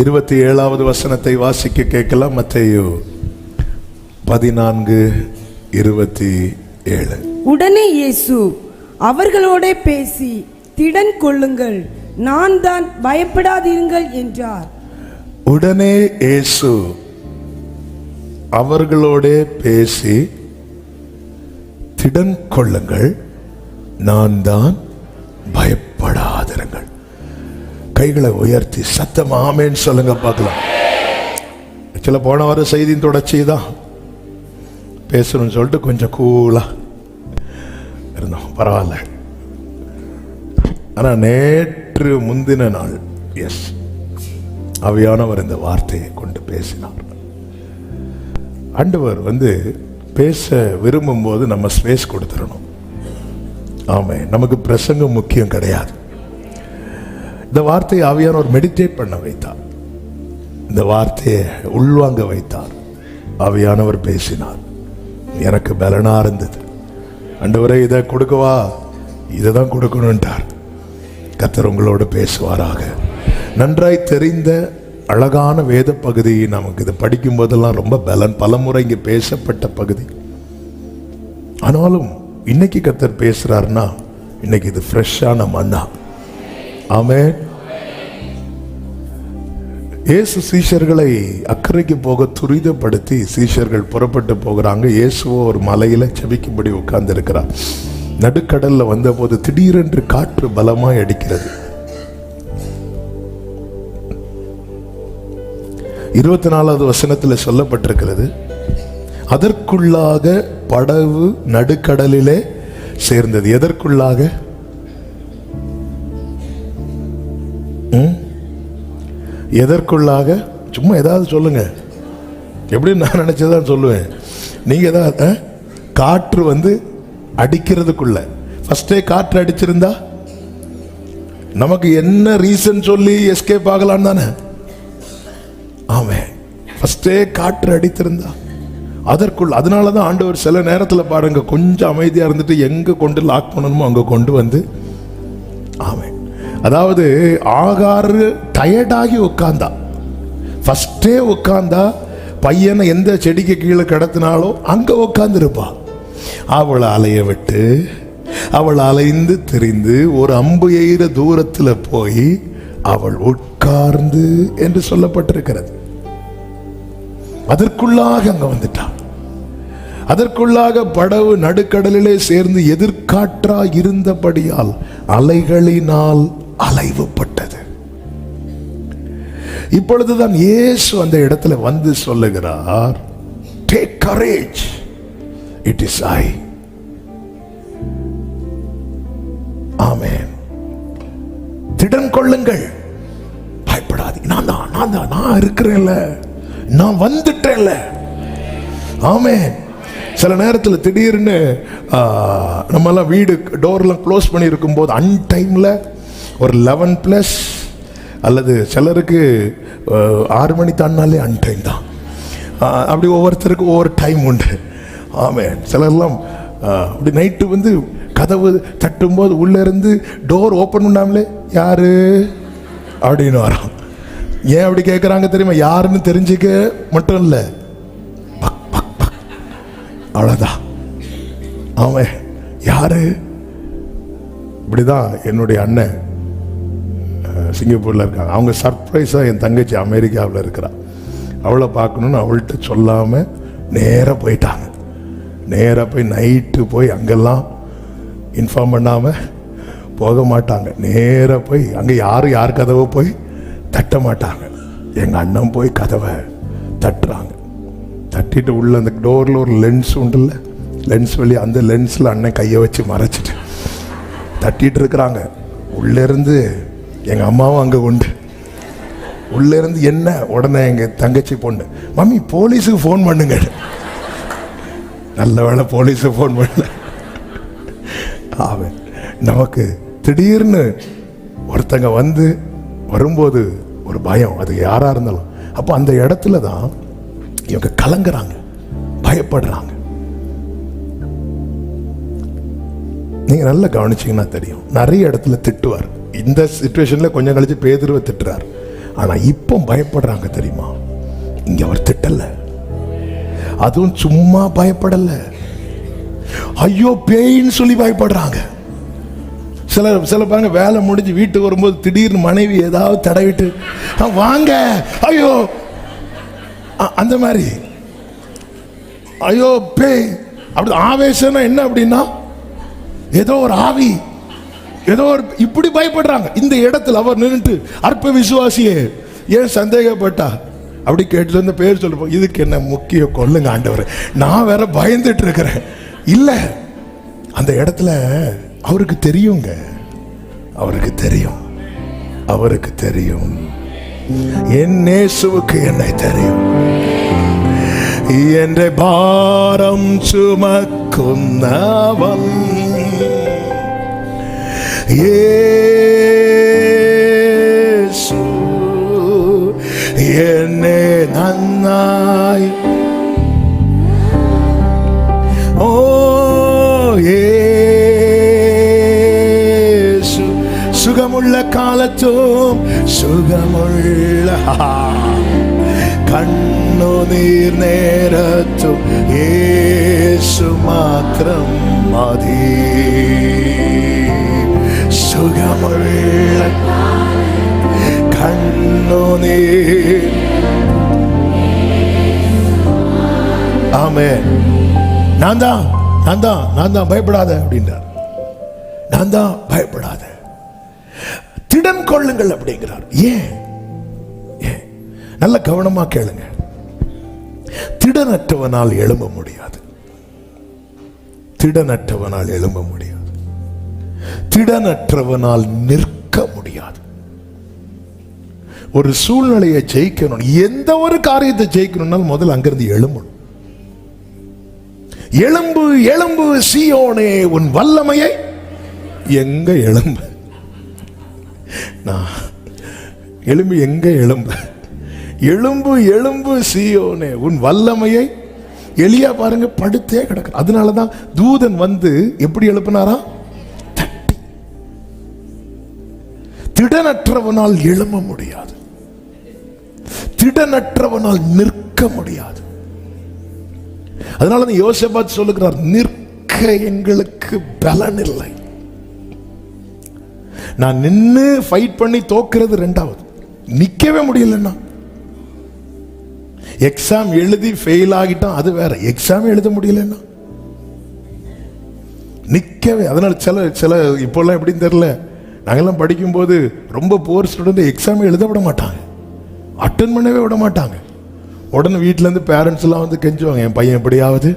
27வது வசனத்தை வாசிக்க கேட்கலாம். மத்தேயு 14:27. உடனே இயேசு அவர்களோட பேசி, திடன் கொள்ளுங்கள், நான் தான், பயப்படாதீர்கள் என்றார். உடனே இயேசு அவர்களோட பேசி, திடன் கொள்ளுங்கள், நான் தான், பயப்படாதிருங்கள். கைகளை உயர்த்தி சத்தம் ஆமேன்னு சொல்லுங்க பார்க்கலாம். சில போன வர செய்தியின் தொடர்ச்சி தான் பேசணும்னு சொல்லிட்டு கொஞ்சம் கூலா இருந்தோம், பரவாயில்ல. ஆனா நேற்று முந்தின நாள் எஸ் ஆவியானவர் இந்த வார்த்தையை கொண்டு பேசினார். ஆண்டவர் பேச விரும்பும் போது நம்ம ஸ்பேஸ் கொடுத்துடணும். ஆமே, நமக்கு பிரசங்கம் முக்கியம் கிடையாது. இந்த வார்த்தையை ஆவியானவர் மெடிடேட் பண்ண வைத்தார், இந்த வார்த்தையை உள்வாங்க வைத்தார். ஆவியானவர் பேசினார், எனக்கு பலனா இருந்தது. ஆண்டவரே இதை கொடுக்கவா, இதை தான் கொடுக்கணும்ட்டார். கர்த்தர் உங்களோடு பேசுவாராக. நன்றாய் தெரிந்த அழகான வேத பகுதி. நமக்கு இதை படிக்கும் போதெல்லாம் ரொம்ப பலன், பலமுறை இங்கே பேசப்பட்ட பகுதி. ஆனாலும் இன்னைக்கு கர்த்தர் பேசுறாருன்னா இன்னைக்கு இது ஃப்ரெஷ்ஷான மன்னா. ஆமென். இயேசு சீஷர்களை அக்கறைக்கு போக துரிதப்படுத்தி சீஷர்கள் புறப்பட்டு போகிறாங்க. இயேசுவோ ஒரு மலையில செபிக்கும்படி உட்கார்ந்து இருக்கிறார். நடுக்கடல்ல வந்தபோது திடீரென்று காற்று பலமாய் அடிக்கிறது. 24வது வசனத்தில் சொல்லப்பட்டிருக்கிறது, அதற்குள்ளாக படகு நடுக்கடலிலே சேர்ந்தது. எதற்குள்ளாக? எதற்குள்ளாக? சும்மா ஏதாவது சொல்லுங்க, எப்படி நான் நினைச்சதான் சொல்லுவேன். நீங்க ஏதாவது காற்று அடிக்கிறதுக்குள்ள ஃபர்ஸ்டே காற்று அடிச்சிருந்தா நமக்கு என்ன ரீசன் சொல்லி எஸ்கேப் ஆகலாம் தானே? ஆமே, ஃபர்ஸ்டே காற்று அடித்திருந்தா அதற்குள். அதனாலதான் ஆண்டவர் சில நேரத்தில் பாருங்க கொஞ்சம் அமைதியா இருந்துட்டு எங்க கொண்டு லாக் பண்ணணுமோ அங்க கொண்டு ஆமே. அதாவது ஆகாரு டயர்டாகி உட்கார்ந்தா, ஃபர்ஸ்டே உட்கார்ந்தா பையனை எந்த செடிக்கு கீழே கிடத்தினாலோ அங்க உட்கார்ந்து இருப்பா. அவளை அலைய விட்டு அவள் அலைந்து திரிந்து ஒரு அம்பு எய்கிற தூரத்தில் போய் அவள் உட்கார்ந்து என்று சொல்லப்பட்டிருக்கிறது. அதற்குள்ளாக அங்க வந்துட்டான். அதற்குள்ளாக படகு நடுக்கடலிலே சேர்ந்து எதிர்காற்றா இருந்தபடியால் அலைகளினால் அலைவுபட்டது. இப்பொழுதுதான் இயேசு அந்த இடத்துல சொல்லுகிறார், take courage, it is I. ஆமென். திடன் கொள்ளுங்கள், பயப்படாதீங்க, நான் இருக்கிறேன்ல, நான் வந்துட்டேன்ல. ஆமென். சில நேரத்தில் திடீர்னு நம்மெல்லாம் வீடு டோர்லாம் க்ளோஸ் பண்ணி இருக்கும் போது அன்டைம்ல ஒரு 11+ அல்லது சிலருக்கு 6 மணி தாண்டினாலே அன்டைம் தான். அப்படி ஒவ்வொருத்தருக்கும் ஒவ்வொரு டைம் உண்டு. ஆமென். சிலர்லாம் அப்படி நைட்டு கதவு தட்டும்போது உள்ள இருந்து டோர் ஓப்பன் பண்ணாமலே யாரு அப்படின்னு வரோம். ஏன் அப்படி கேட்குறாங்க தெரியுமா? யாருன்னு தெரிஞ்சுக்க மட்டும் இல்லை, அவ்வளோதான். ஆமாம், யாரு? இப்படிதான் என்னுடைய அண்ணன் சிங்கப்பூரில் இருக்காங்க. அவங்க சர்ப்ரைஸாக என் தங்கச்சி அமெரிக்காவில் இருக்கிறா, அவளை பார்க்கணுன்னு அவள்கிட்ட சொல்லாமல் நேராக போயிட்டாங்க. நேராக போய் நைட்டு போய் அங்கெல்லாம் இன்ஃபார்ம் பண்ணாமல் போக மாட்டாங்க. நேராக போய் அங்கே யார் கதவை போய் தட்ட மாட்டாங்க. எங்கள் அண்ணன் போய் கதவை தட்டுறாங்க. தட்டிட்டு உள்ள அந்த டோரில் ஒரு லென்ஸ் உண்டுல்ல, லென்ஸ் வழி அந்த லென்ஸில் அண்ணன் கையை வச்சு மறைச்சிட்டு தட்டிட்டு இருக்கிறாங்க. உள்ளேருந்து எங்கள் அம்மாவும் அங்கே உண்டு. உள்ளேருந்து என்ன உடனே எங்கள் தங்கச்சி பொண்ணு, மம்மி போலீஸுக்கு ஃபோன் பண்ணுங்க. நல்ல வேளை போலீஸுக்கு ஃபோன் பண்ணல. ஆமாம், நமக்கு திடீர்னு ஒருத்தங்க வரும்போது ஒரு பயம், அது யாராக இருந்தாலும். அப்போ அந்த இடத்துல தான் இவங்க கலங்குறாங்க, பயப்படுறாங்க. நீங்க நல்லா கவனிச்சீங்கன்னா தெரியும், நிறைய இடத்துல திட்டுவார். இந்த சிச்சுவேஷன்ல கொஞ்சம் கழிச்சு பேதுருவை திட்டுறார். ஆனா இப்போ பயப்படுறாங்க தெரியுமா? இங்க அவர் திட்டல, அதுவும் சும்மா பயப்படல, ஐயோ பேயின்னு சொல்லி பயப்படுறாங்க. சில பாருங்க வேலை முடிஞ்சு வீட்டுக்கு வரும்போது திடீர்னு மனைவி ஏதாவது தடவிட்டு வாங்க ஐயோ அந்த மாதிரி ஐயோ பேய் அப்படி ஆவேசம் என்ன அப்படின்னா ஏதோ ஒரு ஆவி ஏதோ ஒரு இப்படி பயப்படுறாங்க. இந்த இடத்துல அவர் நின்றுட்டு அற்ப விசுவாசியே ஏன் சந்தேகப்பட்டா அப்படி கேட்டு இந்த பேர் சொல்லுவோம். இதுக்கு என்ன முக்கியம், கொல்லுங்க ஆண்டவர், நான் வேற பயந்துட்டு இருக்கிறேன். இல்ல, அந்த இடத்துல அவருக்கு தெரியுங்க, அவருக்கு தெரியும், அவருக்கு தெரியும், என் இயேசுவுக்கு என்னை தெரியும். என்ற பாரம் சுமக்குன்னவன் இயேசு என்னை நன்னாய் ஓ இயேசு சுகமுள்ள காலத்தும் சுகமுள்ள கண்ணுநீர் நேரத்தும் இயேசு மாத்திரம் மதி. சுகமுள்ள கண்ணுநீர். ஆமென். நான் தான் பயப்படாத அப்படின்றார். நான் தான் பயப்படாத, திடன் கொள்ளுங்கள் அப்படிங்கிறார். ஏன்? நல்ல கவனமா கேளுங்க. திடனற்றவனால் எழும்ப முடியாது, திடனற்றவனால் எழும்ப முடியாது, திடனற்றவனால் நிற்க முடியாது. ஒரு சூழ்நிலையை ஜெயிக்கணும், எந்த ஒரு காரியத்தை ஜெயிக்கணும்னாலும் முதல்ல அங்கிருந்து எழும்பணும். எழும்பு எழும்பு சீயோனே உன் வல்லமையை. எங்க எழும்பு? நான் எழும்பு, எங்க எழும்பு? எழும்பு எழும்பு சீயோனே உன் வல்லமையை. எலியா பாருங்க படுத்தே கிடக்கு. அதனாலதான் தூதன் வந்து எப்படி எழுப்பினாரா? தட்டி. திடனற்றவனால் எழும்ப முடியாது, திடனற்றவனால் நிற்க முடியாது. அதனால யோசேபாத் சொல்லுகிறார், நிற்க எங்களுக்கு பலன் இல்லை. நான் நின்னு ஃபைட் பண்ணி தோக்கிறது ரெண்டாவது, நிக்கவே முடியலன்னா. எக்ஸாம் எழுதி ஃபெயில் ஆகிட்டான், அது வேற. எக்ஸாம் எழுத முடியலன்னா நிக்கவே. அதனால சில இப்போல்லாம் எப்படின்னு தெரியல, நாங்கெல்லாம் படிக்கும்போது ரொம்ப போர் ஸ்டூடெண்ட் எக்ஸாம் எழுத விட மாட்டாங்க, அட்டன் பண்ணவே விட மாட்டாங்க. உடனே வீட்டிலேருந்து பேரண்ட்ஸ் எல்லாம் வந்து கெஞ்சுவாங்க, என் பையன் எப்படியாவது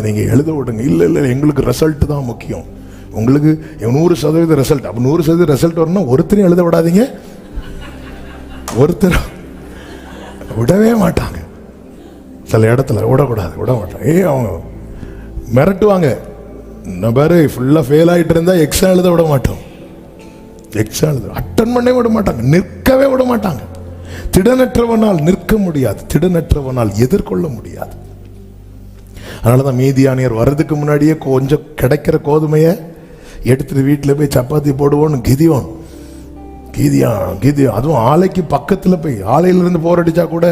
நீங்கள் எழுத விடுங்க. இல்லை எங்களுக்கு ரிசல்ட் தான் முக்கியம், உங்களுக்கு 100% ரிசல்ட். அப்போ 100% ரிசல்ட் வரணும்னா ஒருத்தரையும் எழுத விடாதீங்க. ஒருத்தர் விடவே மாட்டாங்க, சில இடத்துல விட மாட்டாங்க. அவங்க மிரட்டுவாங்க. நான் பாரு ஃபுல்லாக ஃபெயில் ஆகிட்டு இருந்தா எக்ஸாம் எழுத விட மாட்டோம், எக்ஸாம் எழுத அட்டன் பண்ணவே விட மாட்டாங்க, நிற்கவே விட மாட்டாங்க. திடனற்றவனால் நிற்க முடியாது, திடனற்றவனால் எதிர்கொள்ள முடியாது. அதனாலதான் மீதியானியர் வர்றதுக்கு முன்னாடியே கொஞ்சம் கிடைக்கிற கோதுமையை எடுத்துட்டு வீட்டில் போய் சப்பாத்தி போடுவோன்னு கிதியோன் அதுவும் ஆலைக்கு பக்கத்தில் போய், ஆலையிலிருந்து போரடிச்சா கூட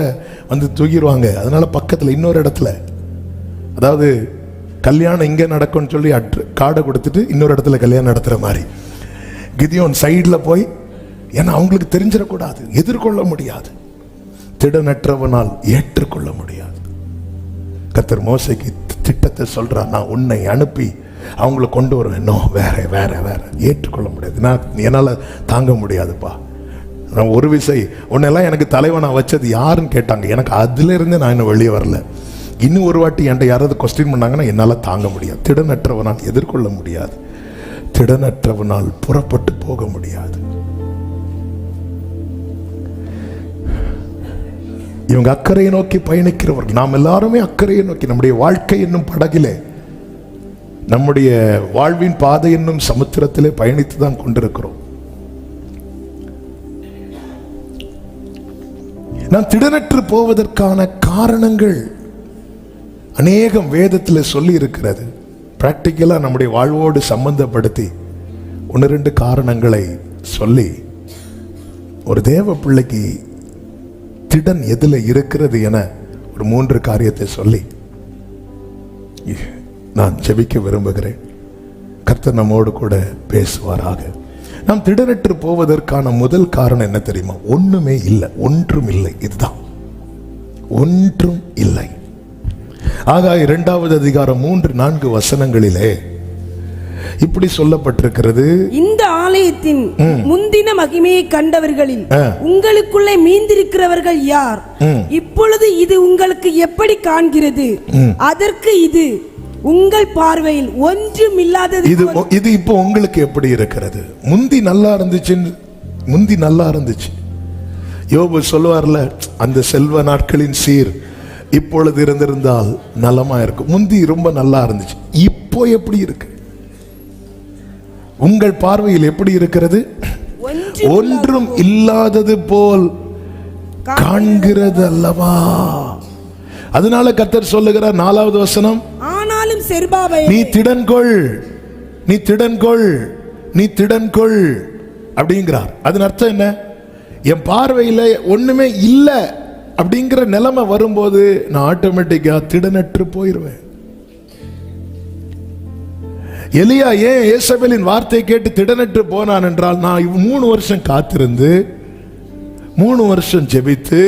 வந்து தூக்கிடுவாங்க. அதனால பக்கத்தில் இன்னொரு இடத்துல, அதாவது கல்யாணம் இங்கே நடக்கும்னு சொல்லி காடை கொடுத்துட்டு இன்னொரு இடத்துல கல்யாணம் நடத்துகிற மாதிரி கிதியோன் சைடில் போய், ஏன்னா அவங்களுக்கு தெரிஞ்சிடக்கூடாது, எதிர்கொள்ள முடியாது, திடனற்றவனால் ஏற்றுக்கொள்ள முடியாது. கர்த்தர் மோசேக்கு திட்டத்தை சொல்றார், நான் உன்னை அனுப்பி அவங்கள கொண்டு வருவேன். வேற ஏற்றுக்கொள்ள முடியாது, என்னால் தாங்க முடியாதுப்பா. நான் ஒரு விசை உன்னெல்லாம் எனக்கு தலைவனா வச்சது யாருன்னு கேட்டாங்க, எனக்கு அதுல இருந்து நான் இன்னும் வெளியே வரல. இன்னும் ஒரு வாட்டி என்கிட்ட யாராவது கொஸ்டின் பண்ணாங்கன்னா என்னால் தாங்க முடியாது. திடனற்றவனால் எதிர்கொள்ள முடியாது, திடனற்றவனால் புறப்பட்டு போக முடியாது. இவங்க அக்கறையை நோக்கி பயணிக்கிறவர்கள். நாம் எல்லாருமே அக்கறையை நோக்கி, நம்முடைய வாழ்க்கை என்னும் படகிலே, நம்முடைய வாழ்வின் பாதை என்னும் சமுத்திரத்திலே பயணித்து தான் கொண்டிருக்கிறோம். நான் திடனற்று போவதற்கான காரணங்கள் அநேகம் வேதத்தில் சொல்லி இருக்கிறது. பிராக்டிக்கலா நம்முடைய வாழ்வோடு சம்பந்தப்படுத்தி 1-2 காரணங்களை சொல்லி ஒரு தேவ பிள்ளைக்கு திடன் எதுல இருக்கிறது என ஒரு 3 காரியத்தை சொல்லி நான் ஜெபிக்க விரும்புகிறேன். கர்த்தர் நம்மோடு கூட பேசுவாராக. நாம் திடனற்று போவதற்கான முதல் காரணம் என்ன தெரியுமா? ஒண்ணுமே இல்லை, ஒன்றும் இல்லை. இதுதான், ஒன்றும் இல்லை. ஆகாய் 2வது அதிகாரம் 3-4 வசனங்களிலே இப்படி சொல்லப்பட்டிருக்கிறது. இந்த ஆலயத்தின் முந்தின மகிமையை கண்டவர்களில் உங்களுக்குள்ளே மீந்திருக்கிறவர்கள் யார்? இப்பொழுது இது உங்களுக்கு எப்படி காண்கிறது? அதற்கு இது உங்கள் பார்வையில் ஒன்றும் இல்லாதது. இது இப்போ உங்களுக்கு எப்படி இருக்கிறது? முந்தி நல்லா இருந்துச்சு, முந்தி நல்லா இருந்துச்சு. யோபு சொல்லுவார்ல, அந்த செல்வ நாட்களின் சீர் இப்பொழுது இருந்திருந்தால் நலமா இருக்கும். முந்தி ரொம்ப நல்லா இருந்துச்சு, இப்போ எப்படி இருக்கு? உங்கள் பார்வையில் எப்படி இருக்கிறது? ஒன்றும் இல்லாதது போல் காண்கிறது அல்லவா? அதனால கர்த்தர் சொல்லுகிறார் 4வது வசனம், ஆனாலும் செருபாபேல் நீ திடன்கொள், நீ திடன்கொள், நீ திடன்கொள் அப்படிங்கிறார். அதன் அர்த்தம் என்ன? என் பார்வையில் ஒண்ணுமே இல்லை அப்படிங்கிற நிலைமை வரும்போது நான் ஆட்டோமேட்டிக்கா திடனற்று போயிருவேன். எலியா ஏன் ஏசபேலின் வார்த்தை கேட்டு திடனற்று போனான் என்றால், நான் 3 வருஷம் காத்திருந்து 3 வருஷம் ஜெபித்து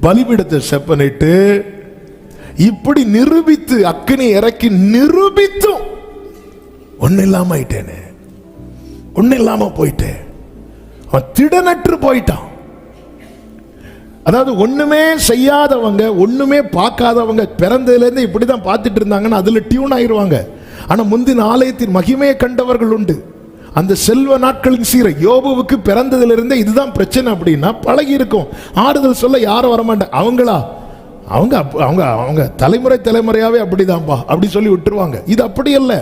பலிபீடத்தை செப்பனிட்டு இப்படி நிரூபித்து அக்கினி இறக்கி நிரூபித்தும் ஒண்ணு இல்லாம ஆயிட்டேனே, ஒண்ணு இல்லாம போயிட்டேன். அவன் திடனற்று போயிட்டான். அதாவது ஒண்ணுமே செய்யாதவங்க, ஒண்ணுமே பார்க்காதவங்க பிறந்ததுல இருந்து இப்படிதான் பார்த்துட்டு இருந்தாங்கன்னு அதுல டியூன் ஆயிருவாங்க. ஆனா முந்தின ஆலயத்தின் மகிமையை கண்டவர்கள் உண்டு. அந்த செல்வ நாட்களின் சீரை யோபுவுக்கு பிறந்ததுல இருந்தே இதுதான் பிரச்சனை அப்படின்னா பழகி இருக்கும். ஆறுதல் சொல்ல யாரும் வரமாட்டாங்க. அவங்களா அவங்க அவங்க அவங்க தலைமுறை தலைமுறையாவே அப்படிதான்பா அப்படி சொல்லி விட்டுருவாங்க. இது அப்படி அல்ல.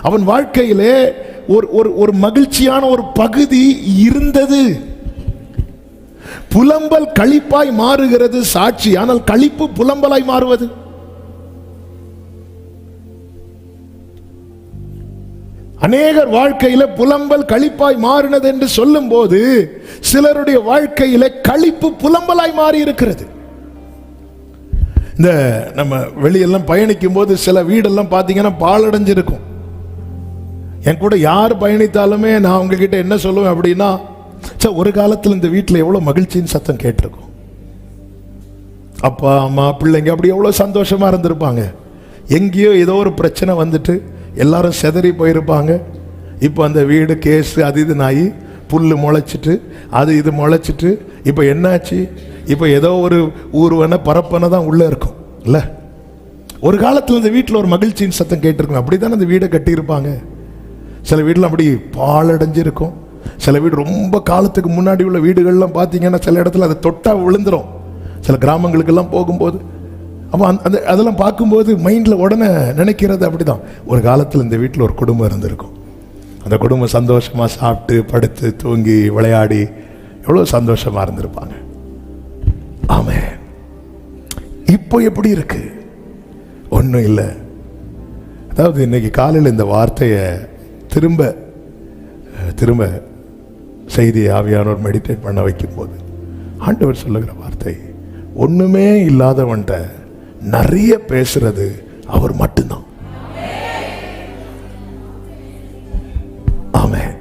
அவன் வாழ்க்கையிலே ஒரு மகிழ்ச்சியான ஒரு பகுதி இருந்தது. புலம்பல் களிப்பாய் மாறுகிறது சாட்சி, ஆனால் களிப்பு புலம்பலாய் மாறுவது. அநேகர் வாழ்க்கையில புலம்பல் களிப்பாய் மாறினது என்று சொல்லும் போது சிலருடைய வாழ்க்கையில களிப்பு புலம்பலாய் மாறி இருக்கிறது. இந்த நம்ம வெளியெல்லாம் பயணிக்கும் போது சில வீடெல்லாம் பாத்தீங்கன்னா பாழடைஞ்சிருக்கும். என் கூட யார் பயணித்தாலுமே நான் உங்ககிட்ட என்ன சொல்லுவேன் அப்படின்னா, ஒரு காலத்தில் இந்த வீட்டில் எவ்வளவு மகிழ்ச்சியின் சத்தம் கேட்டிருக்கும். அப்பா அம்மா பிள்ளைங்க அப்படி எவ்வளவு சந்தோஷமா இருந்திருப்பாங்க. எங்கேயோ ஏதோ ஒரு பிரச்சனை வந்துட்டு எல்லாரும் செதறி போயிருப்பாங்க. இப்போ அந்த வீடு கேஸ் அது இது நாயி புல்லு முளைச்சிட்டு அது இது முளைச்சிட்டு இப்போ என்னாச்சு? இப்போ ஏதோ ஒரு ஊர்வன பரப்பனை தான் உள்ளே இருக்கும் இல்லை. ஒரு காலத்தில் இந்த வீட்டில் ஒரு மகிழ்ச்சியின் சத்தம் கேட்டிருக்கும். அப்படி தானே அந்த வீடை கட்டியிருப்பாங்க. சில வீடெலாம் அப்படி பாழடைஞ்சிருக்கும். சில வீடு ரொம்ப காலத்துக்கு முன்னாடி உள்ள வீடுகள்லாம் பார்த்தீங்கன்னா சில இடத்துல அதை தொட்டா விழுந்துரும். சில கிராமங்களுக்கெல்லாம் போகும்போது அப்போ அந்த அதெல்லாம் பார்க்கும்போது மைண்டில் உடனே நினைக்கிறது அப்படிதான். ஒரு காலத்தில் இந்த வீட்டில் ஒரு குடும்பம் இருந்திருக்கும். அந்த குடும்பம் சந்தோஷமாக சாப்பிட்டு படுத்து தூங்கி விளையாடி எவ்வளோ சந்தோஷமாக இருந்திருப்பாங்க. ஆமென். இப்போ எப்படி இருக்கு? ஒன்றும் இல்லை. அதாவது இன்னைக்கு காலையில் இந்த வார்த்தையை திரும்ப திரும்ப செய்தியை ஆவியானவர் மெடிடேட் பண்ண வைக்கும்போது ஆண்டவர் சொல்லுகிற வார்த்தை, ஒண்ணுமே இல்லாதவன்ட்ட நிறைய பேசுறது அவர் மட்டும்தான். ஆமென்.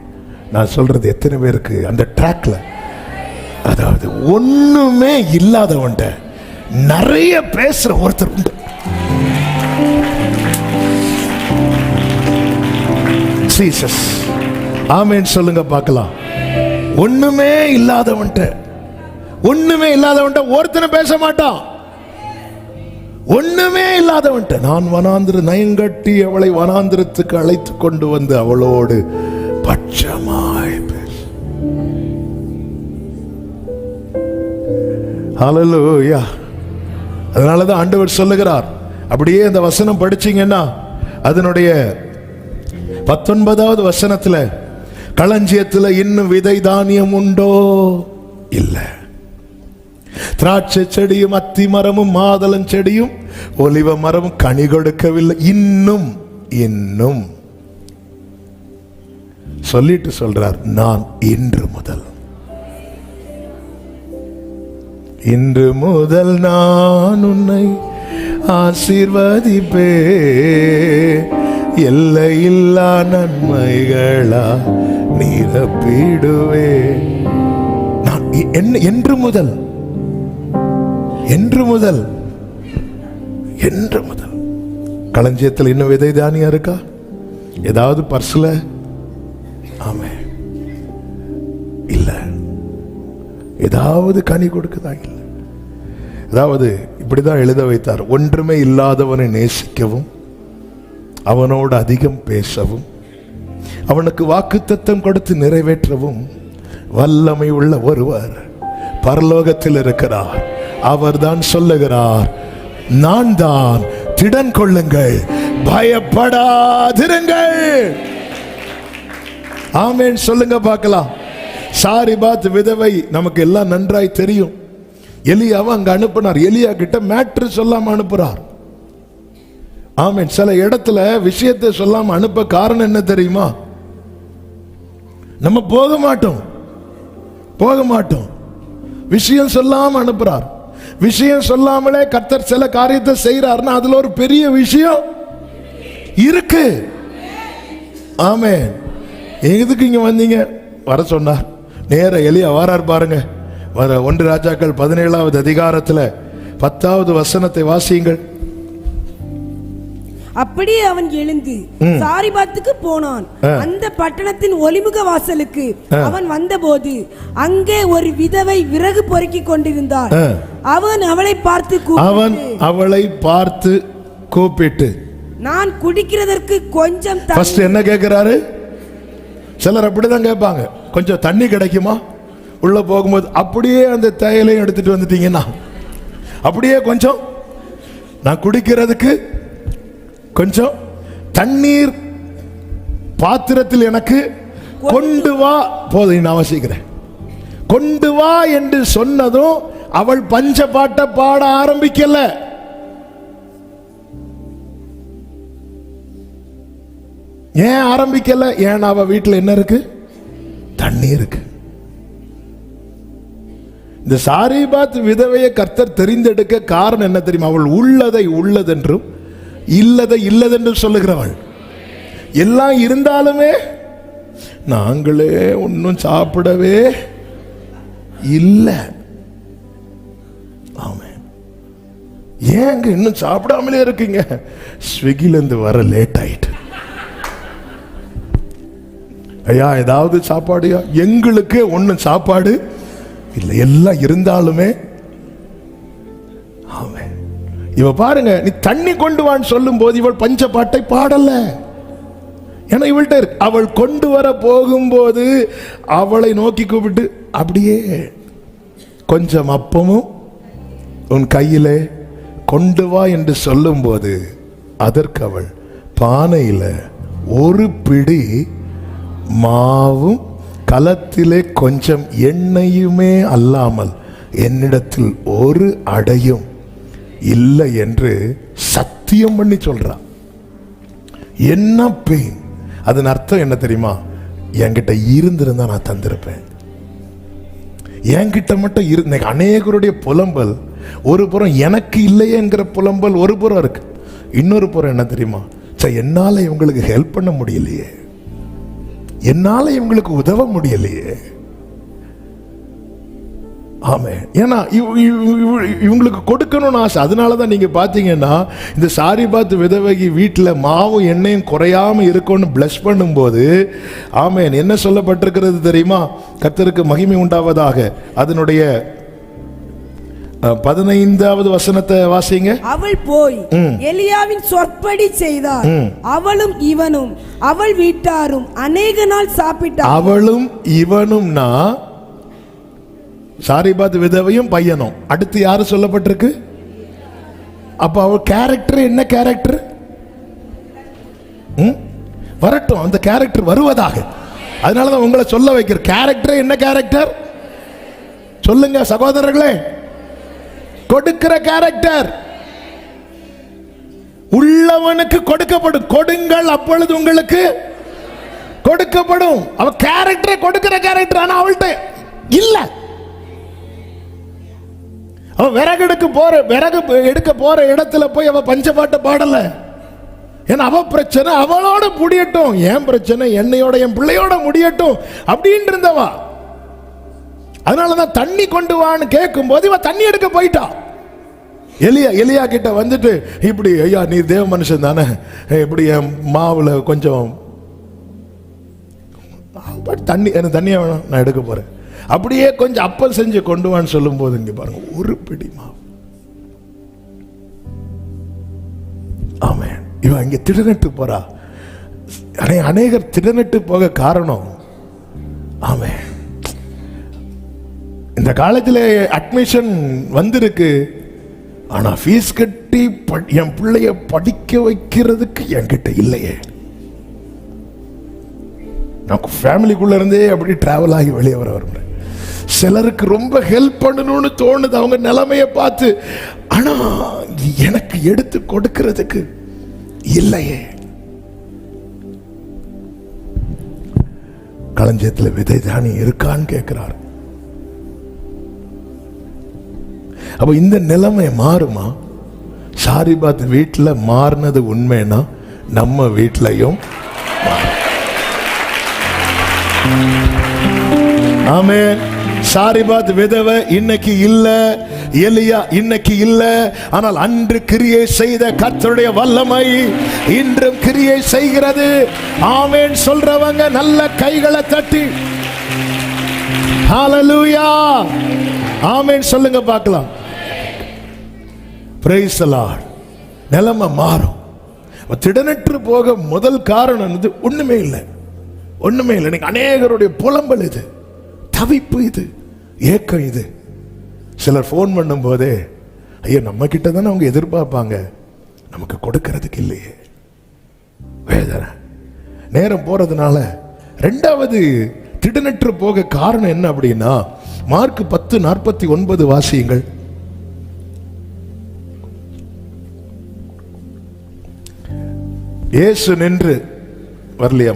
நான் சொல்றது எத்தனை பேருக்கு அந்த ட்ராக்ல, அதாவது ஒண்ணுமே இல்லாதவன்ட்ட நிறைய பேசுற ஒருத்தர் உண்டு. ஜீசஸ். ஆமென் சொல்லுங்க பார்க்கலாம். ஒண்ணுமே இல்லாதவன்ட்ட ஒருத்தனை பேச மாட்டான். ஒண்ணுமே இல்லாதவன்ட்ட நான் வனாந்திர நயங்கட்டி அவளை வனாந்திரத்துக்கு அழைத்து கொண்டு வந்து அவளோடு பட்சமாய் பேச. ஹல்லேலூயா. அதனாலதான் ஆண்டவர் சொல்லுகிறார். அப்படியே அந்த வசனம் படிச்சீங்கன்னா அதனுடைய 19வது வசனத்துல, களஞ்சியத்துல இன்னும் விதை தானியம் உண்டோ? இல்ல. திராட்சை செடியும் அத்தி மரமும் மாதளம் செடியும் ஒலிவ மரமும் கனி கொடுக்கவில்லை. இன்னும் சொல்லிட்டு சொல்றார், நான் இன்று முதல் இன்று முதல் நான் உன்னை ஆசீர்வதிப்பே, எல்லையில்லா நன்மைகளா நிரப்பிடுவே. நான் என்று முதல் களஞ்சியத்தில் இன்னும் விதை தானியம் இருக்கா? ஏதாவது பர்ஸ்ல? ஆமே இல்ல. ஏதாவது கனி கொடுக்குதா? இல்லை. அதாவது இப்படிதான் எழுத வைத்தார், ஒன்றுமே இல்லாதவனை நேசிக்கவும், அவனோடு அதிகம் பேசவும், அவனுக்கு வாக்குத்தத்தம் கொடுத்து நிறைவேற்றவும் வல்லமை உள்ள ஒருவர் பரலோகத்தில் இருக்கிறார். அவர்தான் சொல்லுகிறார், நான் தான், திடன் கொள்ளுங்கள், பயப்படாதிருங்கள். ஆமென் சொல்லுங்க பார்க்கலாம். சாரிபாத் விதவை நமக்கு எல்லாம் நன்றாய் தெரியும். எலியாவை அங்க அனுப்பினார். எலியா கிட்ட மேட்ரு சொல்லாம அனுப்புறார். ஆமென். சில இடத்துல விஷயத்தை சொல்லாம அனுப்ப காரணம் என்ன தெரியுமா? நம்ம போக மாட்டோம். விஷயம் சொல்லாம அனுப்புறார். விஷயம் சொல்லாமலே கர்த்தர் சில காரியத்தை செய்யறாருன்னா அதுல ஒரு பெரிய விஷயம் இருக்கு. ஆமென். எதுக்கு இங்க வந்தீங்க? வர சொன்னார். நேர எலியா வாரார் பாருங்க. 1 ராஜாக்கள் 17வது அதிகாரத்துல 10வது வசனத்தை வாசியுங்கள். அப்படியே அவன் எழுந்து சாரிபாத்துக்கு போனான். அந்த பட்டணத்தின் ஒலிமுக வாசலுக்கு அவன் வந்தபோது அங்கே ஒரு விதவை விறகு பொறுக்கிக் கொண்டிருந்தாள். அவன் அவளை பார்த்து கூப்பிட்டு நான் குடிக்கிறதற்கு கொஞ்சம் என்ன கேட்கிறாரு? சிலர் அப்படிதான் கேட்பாங்க, கொஞ்சம் தண்ணி கிடைக்குமா? உள்ள போகும்போது அப்படியே அந்த தையலையும் எடுத்துட்டு வந்துட்டீங்கன்னா, அப்படியே கொஞ்சம் நான் குடிக்கிறதுக்கு கொஞ்சம் தண்ணீர் பாத்திரத்தில் எனக்கு கொண்டு வா. போதும், நான் வசிக்கிறேன், கொண்டு வா என்று சொன்னதும் அவள் பஞ்ச பாட்ட பாட ஆரம்பிக்கல. ஏன் ஆரம்பிக்கல? ஏன்னா அவ வீட்டில் என்ன இருக்கு? தண்ணி இருக்கு. இந்த சாரிபாத் விதவையை கர்த்தர் தெரிந்தெடுக்க காரணம் என்ன தெரியுமா? அவள் உள்ளதை உள்ளதென்றும் இல்லதை இல்லதென்றும் சொல்லுகிறவள். எல்லாம் இருந்தாலுமே நாங்களே ஒன்னும் சாப்பிடவே இல்லை. ஆமென். ஏங்க இன்னும் சாப்பிடாமலே இருக்கீங்க? ஸ்விக்கில இருந்து வர லேட் ஆயிட்டு. ஐயா ஏதாவது சாப்பாடுயா? எங்களுக்கு ஒன்னும் சாப்பாடு இல்லை, எல்லாம் இருந்தாலுமே. ஆமென். இவ பாருங்க, நீ தண்ணி கொண்டு வான்னு சொல்லும் போது இவள் பஞ்ச பாட்டை பாடல. ஏன்னா இவள்கிட்ட அவள் கொண்டு வர போகும்போது அவளை நோக்கி கூப்பிட்டு அப்படியே கொஞ்சம் அப்பமும் உன் கையிலே கொண்டு வா என்று சொல்லும் போது அதற்கு அவள் பானையில ஒரு பிடி மாவும் கலத்திலே கொஞ்சம் எண்ணெயுமே அல்லாமல் என்னிடத்தில் ஒரு அடையும் இல்லை என்று சத்தியம் பண்ணி சொல்றான். என்ன பெயின்! அதன் அர்த்தம் என்ன தெரியுமா? என்கிட்ட இருந்திருந்தா நான் தந்திருப்பேன். என்கிட்ட மட்டும் இருந்த அநேகருடைய புலம்பல் ஒரு புறம் எனக்கு இல்லையேங்கிற புலம்பல் ஒரு புறம் இருக்கு. இன்னொரு புறம் என்ன தெரியுமா? என்னால இவங்களுக்கு ஹெல்ப் பண்ண முடியலையே, என்னால இவங்களுக்கு உதவ முடியலையே. ஆமே. ஏன்னா இவங்களுக்கு கொடுக்கணும்னு ஆசை. அதனாலதான் நீங்க பாத்தீங்கன்னா இந்த சாரிபாத் விதவகி வீட்டுல மாவும் எண்ணெயும் குறையாம இருக்கும்னு பிளஸ் பண்ணும்போது, ஆமேன், என்ன சொல்லப்பட்டிருக்கிறது தெரியுமா? கர்த்தருக்கு மகிமை உண்டாவதாக. அதனுடைய 15வது வசனத்தை வாசிங்க. அவள் போய் எலியாவின் சொற்படி செய்தார். அவளும் இவனும் அவள் வீட்டாரும் அநேக நாள் சாப்பிட்டார். அவளும் இவனும்னா சாரிபாத் விதவையும் பையனும். அடுத்து யாரு சொல்லப்பட்டிருக்கு? அப்ப அவள் கேரக்டர் என்ன கேரக்டர்? வரட்டும், அந்த கேரக்டர் வருவதாக. அதனாலதான் உங்களை சொல்ல வைக்கிற கேரக்டர் என்ன கேரக்டர் சொல்லுங்க சகோதரர்களே. கொடுக்கிற கேரக்டர். உள்ளவனுக்கு கொடுக்கப்படும். கொடுங்கள், அப்பொழுது உங்களுக்கு கொடுக்கப்படும். அவ கேரக்டரை கொடுக்கிற கேரக்டர். ஆனா அவள்கிட்ட இல்ல. அவன் விறகு எடுக்க போற இடத்துல போய் அவ பஞ்சபாட்டை பாடல. ஏன்னா அவ பிரச்சனை அவளோட முடியட்டும், என் பிரச்சனை என்னையோட என் பிள்ளையோட முடியட்டும் அப்படின்னு இருந்தவா. அதனாலதான் தண்ணி கொண்டு வான்னு கேட்கும் போது இவ தண்ணி எடுக்க போயிட்டா. எலியா கிட்ட வந்துட்டு, இப்படி ஐயா நீ தேவ மனுஷன் தானே, இப்படி என் மாவுல கொஞ்சம் தண்ணி, எனக்கு தண்ணியா வேணும், நான் எடுக்க போறேன், அப்படியே கொஞ்சம் அப்பல் செஞ்சு கொண்டு வான்னு சொல்லும் போது இங்க பாருங்க, ஒரு பிடி மாவு. ஆமென். இவன் இங்க திடனட்டு போறா. அநேகர் திடனட்டு போக காரணம், ஆமென், இந்த காலேஜில் அட்மிஷன் வந்திருக்கு, ஆனா ஃபீஸ் கட்டி என் பிள்ளைய படிக்க வைக்கிறதுக்கு என்கிட்ட இல்லையே. நான் ஃபேமிலிக்குள்ள இருந்தே அப்படி டிராவல் ஆகி வெளியே வர வருகிறேன். சிலருக்கு ரொம்ப ஹெல்ப் பண்ணணும்னு தோணுது அவங்க நிலைமையை பார்த்து, ஆனா எனக்கு எடுத்து கொடுக்கிறதுக்கு இல்லையே. களஞ்சியத்தில் விதை தானி இருக்கான்னு கேட்கிறார். அப்ப இந்த நிலைமை மாறுமா? சாரிபாத் வீட்டில் மாறினது உண்மைன்னா நம்ம வீட்டிலையும் ஆமென். சாரிபாத் விதவை இன்னைக்கு இல்ல, எலியா இன்னைக்கு இல்ல, ஆனால் அன்று கிரியை செய்த கர்த்தருடைய வல்லமை இன்றும் கிரியை செய்கிறது. ஆமென் சொல்றவங்க நல்ல கைகளை தட்டி ஹல்லேலூயா ஆமென் சொல்லுங்க பார்க்கலாம். Praise the Lord. நிலைமை மாறும். திடனற்று போக முதல் காரணம் ஒண்ணுமே இல்லை. இன்னைக்கு அநேகருடைய புலம்பல் இது, தவிப்பு இது, ஏக்கம் இது. சிலர் போன் பண்ணும் போதே, ஐயா நம்ம கிட்ட தானே அவங்க எதிர்பார்ப்பாங்க, நமக்கு கொடுக்கறதுக்கு இல்லையே. வேதனை. நேரம் போறதுனால ரெண்டாவது திடனற்று போக காரணம் என்ன அப்படின்னா, மார்க் 10:49 வாசியுங்கள். இயேசு நின்று வரலையா,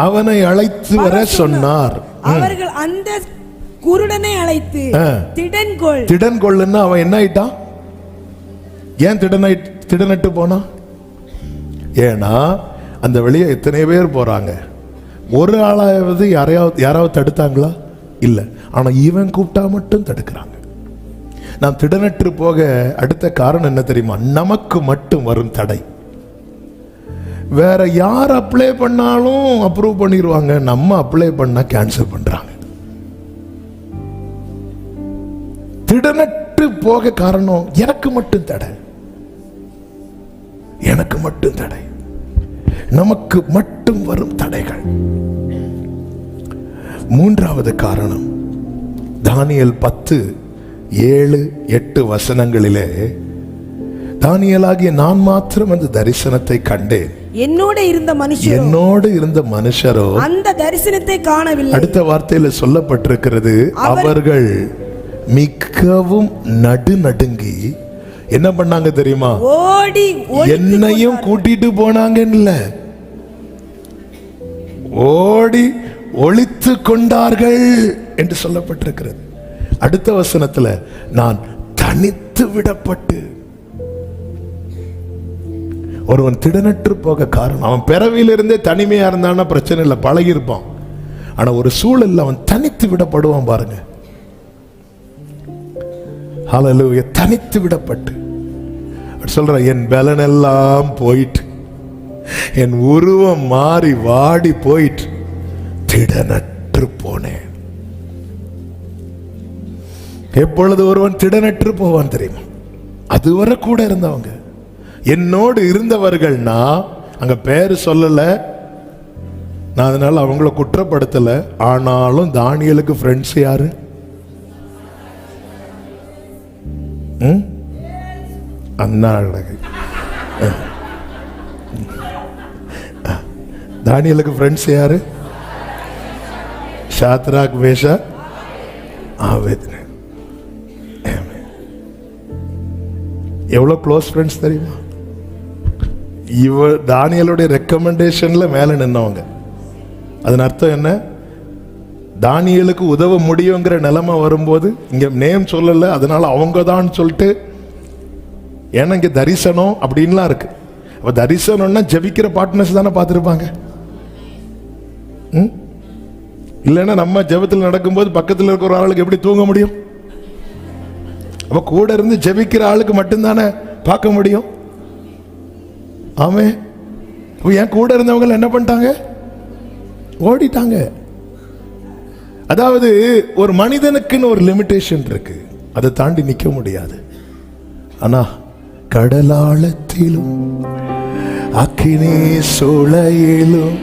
அவனை அழைத்து வர சொன்னார். அவர்கள் அந்த குருடனை அழைத்து திடன்கொள்ளுன்னா அவன் என்ன ஆயிட்டான்? ஏன் திடனட்டு போனா? ஏன்னா அந்த வெளியே எத்தனை பேர் போறாங்க, ஒரு ஆளாவது யாராவது தடுத்தாங்களா? இல்ல. ஆனா இவன் கூப்பிட்டா மட்டும் தடுக்கிறாங்க. நாம் திடனற்று போக அடுத்த காரணம் என்ன தெரியுமா? நமக்கு மட்டும் வரும் தடை. வேற யார் அப்ளை பண்ணாலும் அப்ரூவ் பண்ணிடுவாங்க, நம்ம அப்ளை பண்ணா கேன்சல் பண்றாங்க. திடனற்று போக காரணம் எனக்கு மட்டும் தடை, எனக்கு மட்டும் தடை, நமக்கு மட்டும் வரும் தடைகள். மூன்றாவது காரணம், தானியேல் 10:7-8 வசனங்களிலே, தானியேலாகிய நான் மாத்திரம் அந்த தரிசனத்தை கண்டேன், என்னோடு இருந்த மனுஷரோ அந்த தரிசனத்தை காணவில்லை. அடுத்த வார்த்தையில சொல்லப்பட்டிருக்கிறது, அவர்கள் மிகவும் நடுநடுங்கி என்ன பண்ணாங்க தெரியுமா? ஓடி என்னையும் கூட்டிட்டு போனாங்கல்ல, ஓடி ஒளித்து கொண்டார்கள் என்று சொல்லப்பட்டிருக்கிறது. அடுத்த வசனத்துல, நான் தனித்து விடப்பட்டு. ஒருவன் திடனற்று போக காரணம், அவன் பிறவியிலிருந்தே தனிமையா இருந்தான்னா பிரச்சனை இல்லை, பழகி இருப்பான். ஆனா ஒரு சூழல்ல அவன் தனித்து விடப்படுவான் பாருங்க. ஹல்லேலூயா. தனித்து விடப்பட்டு சொல்ற, என் பலன் எல்லாம் போயிட்டு, என் உருவம் மாறி வாடி போயிட்டு, திடனற்று போனேன். எப்பொழுது ஒருவன் திடனற்று போவான் தெரியுமா? அதுவரை கூட இருந்தவங்க, என்னோடு இருந்தவர்கள்னா அங்க பேரு சொல்லல, நான் அதனால அவங்கள குற்றப்படுத்தல. ஆனாலும் தானியேலுக்கு ஃப்ரெண்ட்ஸ் யாரு? அண்ணா. தானியேலுக்கு ஃப்ரெண்ட்ஸ் யாரு? Shadrach, Meshach, Abednego. எவ்வளவு க்ளோஸ் ஃப்ரெண்ட்ஸ் தெரியுமா? தானியேலுடைய ரெக்கமெண்டேஷன்ல மேல நின்னவங்க. அதன் அர்த்தம் என்ன? தானியேலுக்கு உதவ முடியுங்கிற நிலைமை வரும்போது இங்க நேம் சொல்லல, அதனால அவங்க தான் சொல்லிட்டு, ஏன்னா இங்க தரிசனம் அப்படின்லாம் இருக்கு. அப்ப தரிசனம்னா ஜெபிக்கிற பார்ட்னர்ஸ் தானே பார்த்துருப்பாங்க. இல்லைன்னா நம்ம ஜெபத்தில் நடக்கும்போது பக்கத்தில் இருக்கிற ஆளுக்கு எப்படி தூங்க முடியும்? அப்ப கூட இருந்து ஜெபிக்கிற ஆளுக்கு மட்டும்தானே பார்க்க முடியும். ஆமே. என் கூட இருந்தவங்க என்ன பண்ணிட்டாங்க? ஓடிட்டாங்க. அதாவது ஒரு மனிதனுக்குன்னு ஒரு லிமிட்டேஷன் இருக்கு, அதை தாண்டி நிற்க முடியாது. ஆனா கடலாழத்திலும் அக்கினி சூளையிலும்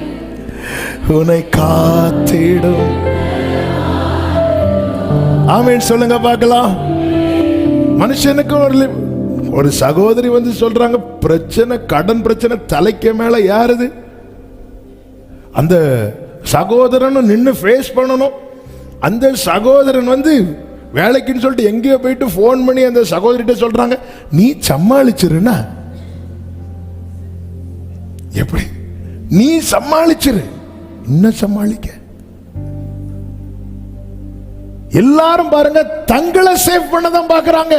உன்னை காத்திடும். ஆமென் சொல்லுங்க பார்க்கலாம். மனுஷனுக்கு ஒரு சகோதரி வந்து சொல்றாங்க, பிரச்சனை, கடன் பிரச்சனை தலைக்கு மேல யாருது? அந்த சகோதரன் நின்று ஃபேஸ் பண்ணணும். அந்த சகோதரன் வந்து வேலைக்குன்னு சொல்லிட்டு எங்கேயோ போயிட்டு போன் பண்ணி அந்த சகோதரிட்ட சொல்றாங்க, நீ சமாளிச்சிருனா. எப்படி நீ சமாளிச்சிரு? என்ன சமாளிக்க? எல்லாரும் பாருங்க தங்களை சேவ் பண்ணதான் பாக்குறாங்க.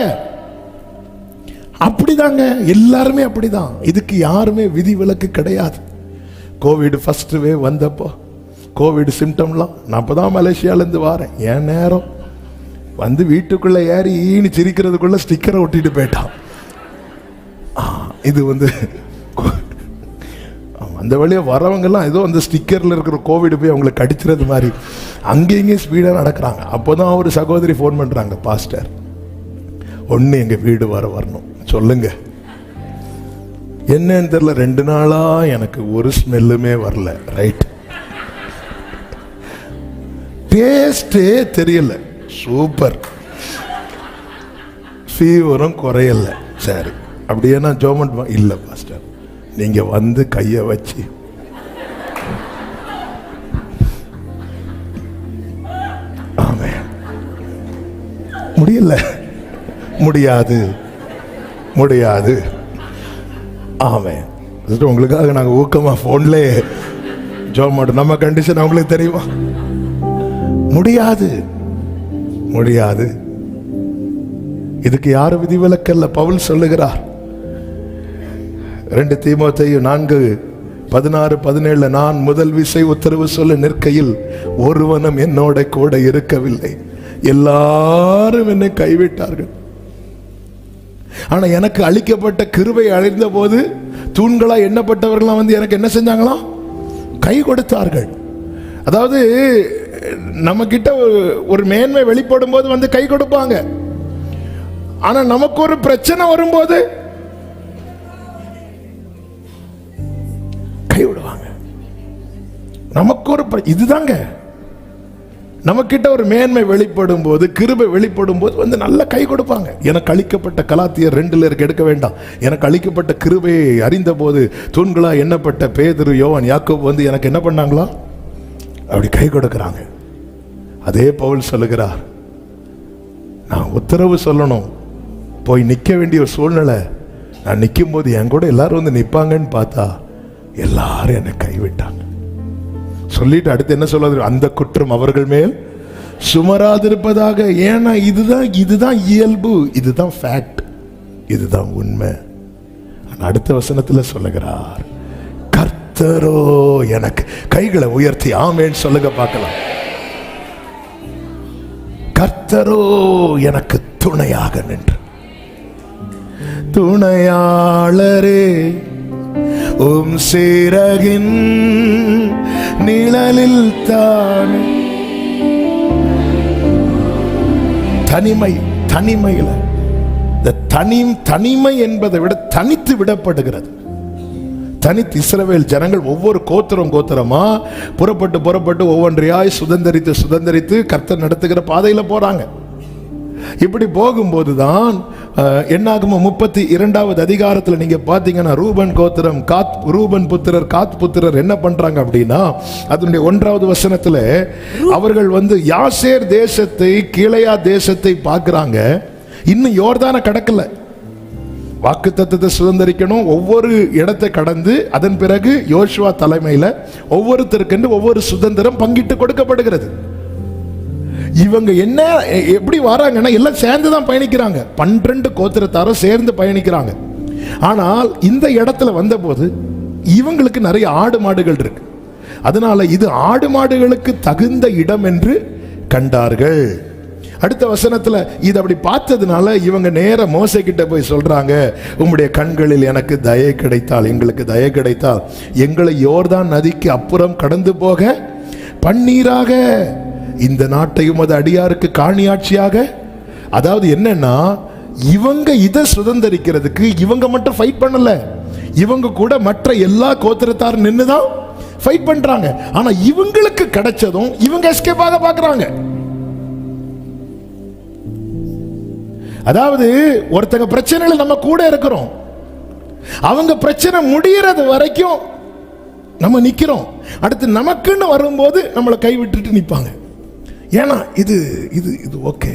அப்படிதாங்க, எல்லாருமே அப்படிதான். இதுக்கு யாருமே விதி விலக்கு கிடையாது. கோவிட் ஃபர்ஸ்ட் வேவ் வந்தப்போ கோவிட் சிம்டம்லாம், நான் அப்பதான் மலேசியாலேருந்து வரேன், என் நேரம் வந்து வீட்டுக்குள்ள ஏறி ஈனி சிரிக்கிறதுக்குள்ள ஸ்டிக்கரை ஒட்டிட்டு போயிட்டான். இது வந்து அந்த வழியா வரவங்கெல்லாம் ஏதோ அந்த ஸ்டிக்கர்ல இருக்கிற கோவிட் போய் அவங்களுக்கு அடிச்சுறது மாதிரி அங்கேயும் ஸ்பீடா நடக்கிறாங்க. அப்போதான் ஒரு சகோதரி ஃபோன் பண்றாங்க, பாஸ்டர் ஒன்னு எங்க வீடு வரணும் சொல்லுங்க. என்னன்னு தெரியல, 2 நாளா எனக்கு ஒரு ஸ்மெல்லுமே வரல. ரைட், டேஸ்டே தெரியல. சூப்பர், ஃபீவரும் குறையல. சரி, அப்படியே நான் ஜோமன் இல்ல பாஸ்டர், நீங்க வந்து கைய வச்சு முடியல, முடியாது முடியாது. ஆமென். உங்களுக்காக நாங்க ஊக்கமா போன்ல ஜோமோட நம்ம கண்டிஷன் அவங்களுக்கு தெரியுமா? முடியாது முடியாது. இதுக்கு யாரும் விதிவிலக்கல்ல. பவுல் சொல்லுகிறார் 2 தீமோத்தேயு 4:16-17, நான் முதல் விசை உத்தரவு சொல்ல நிற்கையில் ஒருவனும் என்னோட கூட இருக்கவில்லை, எல்லாரும் என்னை கைவிட்டார்கள். ஆனா எனக்கு அளிக்கப்பட்ட கிருபை அழிந்த போது தூண்களா எண்ணப்பட்டவர்களாம் வந்து எனக்கு என்ன செஞ்சாங்களாம்? கை கொடுத்தார்கள். அதாவது நம்ம கிட்ட ஒரு மேன்மை வெளிப்படும் போது வந்து கை கொடுப்பாங்க. ஆனா நமக்கு ஒரு பிரச்சனை வரும்போது கை விடுவாங்க. நமக்கு ஒரு இதுதாங்க, நமக்கிட்ட ஒரு மேன்மை வெளிப்படும் போது, கிருபை வெளிப்படும் போது வந்து நல்ல கை கொடுப்பாங்க. எனக்கு அளிக்கப்பட்ட கலாத்தியர் 2 எடுக்க வேண்டாம். எனக்கு அளிக்கப்பட்ட கிருபையை அறிந்த போது தூண்களா எண்ணப்பட்ட பேதுரு, யோவான், யாக்கோபு வந்து எனக்கு என்ன பண்ணாங்களா? அப்படி கை கொடுக்கிறாங்க. அதே பவுல் சொல்லுகிறார், நான் உத்தரவு சொல்லணும், போய் நிற்க வேண்டிய ஒரு சூழ்நிலை, நான் நிற்கும் போது என் கூட எல்லாரும் வந்து நிற்பாங்கன்னு பார்த்தா எல்லாரும் என்னை கைவிட்டாங்க. சொல்லிட்டு அடுத்து என்ன சொல்றது? அந்த குற்றம் அவர்கள் மேல் சுமராதிருப்பதாக. ஏன்னா இதுதான் இயல்பு, இதுதான் ஃபேக்ட், இதுதான் உண்மை. அடுத்த வசனத்துல சொல்லுகிறார், கர்த்தரோ எனக்கு, கைகளை உயர்த்தி ஆமென் சொல்லுங்க பார்க்கலாம். கர்த்தரோ எனக்கு துணையாக நின்று, துணையாளரே உம் சிறகின் நிழலில் தான். தனிமையில தனிமை என்பதை விட தனித்து விடப்படுகிறது. தனித்து இஸ்ரவேல் ஜனங்கள் ஒவ்வொரு கோத்திரமா புறப்பட்டு ஒவ்வொன்றையாய் சுதந்தரித்து கர்த்தர் நடத்துகிற பாதையில போறாங்க. இப்படி போகும்போதுதான் என்னாகுமோ 32வது அதிகாரத்தில் நீங்க பாத்தீங்கன்னா ரூபன் கோத்திரம், ரூபன் புத்திரர், காத் புத்திரர் என்ன பண்றாங்க அப்படின்னா, அதனுடைய 1வது வசனத்துல அவர்கள் வந்து யாசேர் தேசத்தை, கீலேயா தேசத்தை பார்க்கிறாங்க. இன்னும் யோர்தான கடக்கல, வாக்குத்தத்தத்தை சுதந்தரிக்கணும். ஒவ்வொரு இடத்தை கடந்து அதன் பிறகு யோசுவா தலைமையில ஒவ்வொருத்தருக்கு ஒவ்வொரு சுதந்திரம் பங்கிட்டு கொடுக்கப்படுகிறது. இவங்க என்ன எப்படி வராங்கன்னா எல்லாம் சேர்ந்து தான் பயணிக்கிறாங்க. 12 கோத்திரத்தாரும் சேர்ந்து பயணிக்கிறாங்க. ஆனால் இந்த இடத்துல வந்தபோது இவங்களுக்கு நிறைய ஆடு மாடுகள் இருக்கு. அதனால இது ஆடு மாடுகளுக்கு தகுந்த இடம் என்று கண்டார்கள். அடுத்த வசனத்துல இது அப்படி பார்த்ததுனால இவங்க நேர மோசே கிட்ட போய் சொல்றாங்க, உம்முடைய கண்களில் எனக்கு தயை கிடைத்தால், எங்களுக்கு தயை கிடைத்தால் எங்களை யோர்தான் நதிக்கு அப்புறம் கடந்து போக பன்னீராக, இந்த நாட்டையும் அது அடியாருக்கு காணியாட்சியாக. அதாவது என்னன்னா, இவங்க இதை சுதந்திரிக்கிறதுக்கு இவங்க மட்டும் ஃபைட் பண்ணல, இவங்க கூட மற்ற எல்லா கோத்திரத்தாரும் நின்னுதான் ஃபைட் பண்றாங்க. ஆனா இவங்களுக்கு கிடைச்சதும் இவங்க எஸ்கேப் ஆக பார்க்கறாங்க. அதாவது ஒருத்தங்க பிரச்சனையில நம்ம கூட இருக்கிறோம், அவங்க பிரச்சனை முடியறது வரைக்கும் நம்ம நிக்கிறோம். அடுத்து நமக்குன்னு வரும்போது நம்மளை கைவிட்டுட்டு நிப்பாங்க. ஏன்னா இது இது இது ஓகே.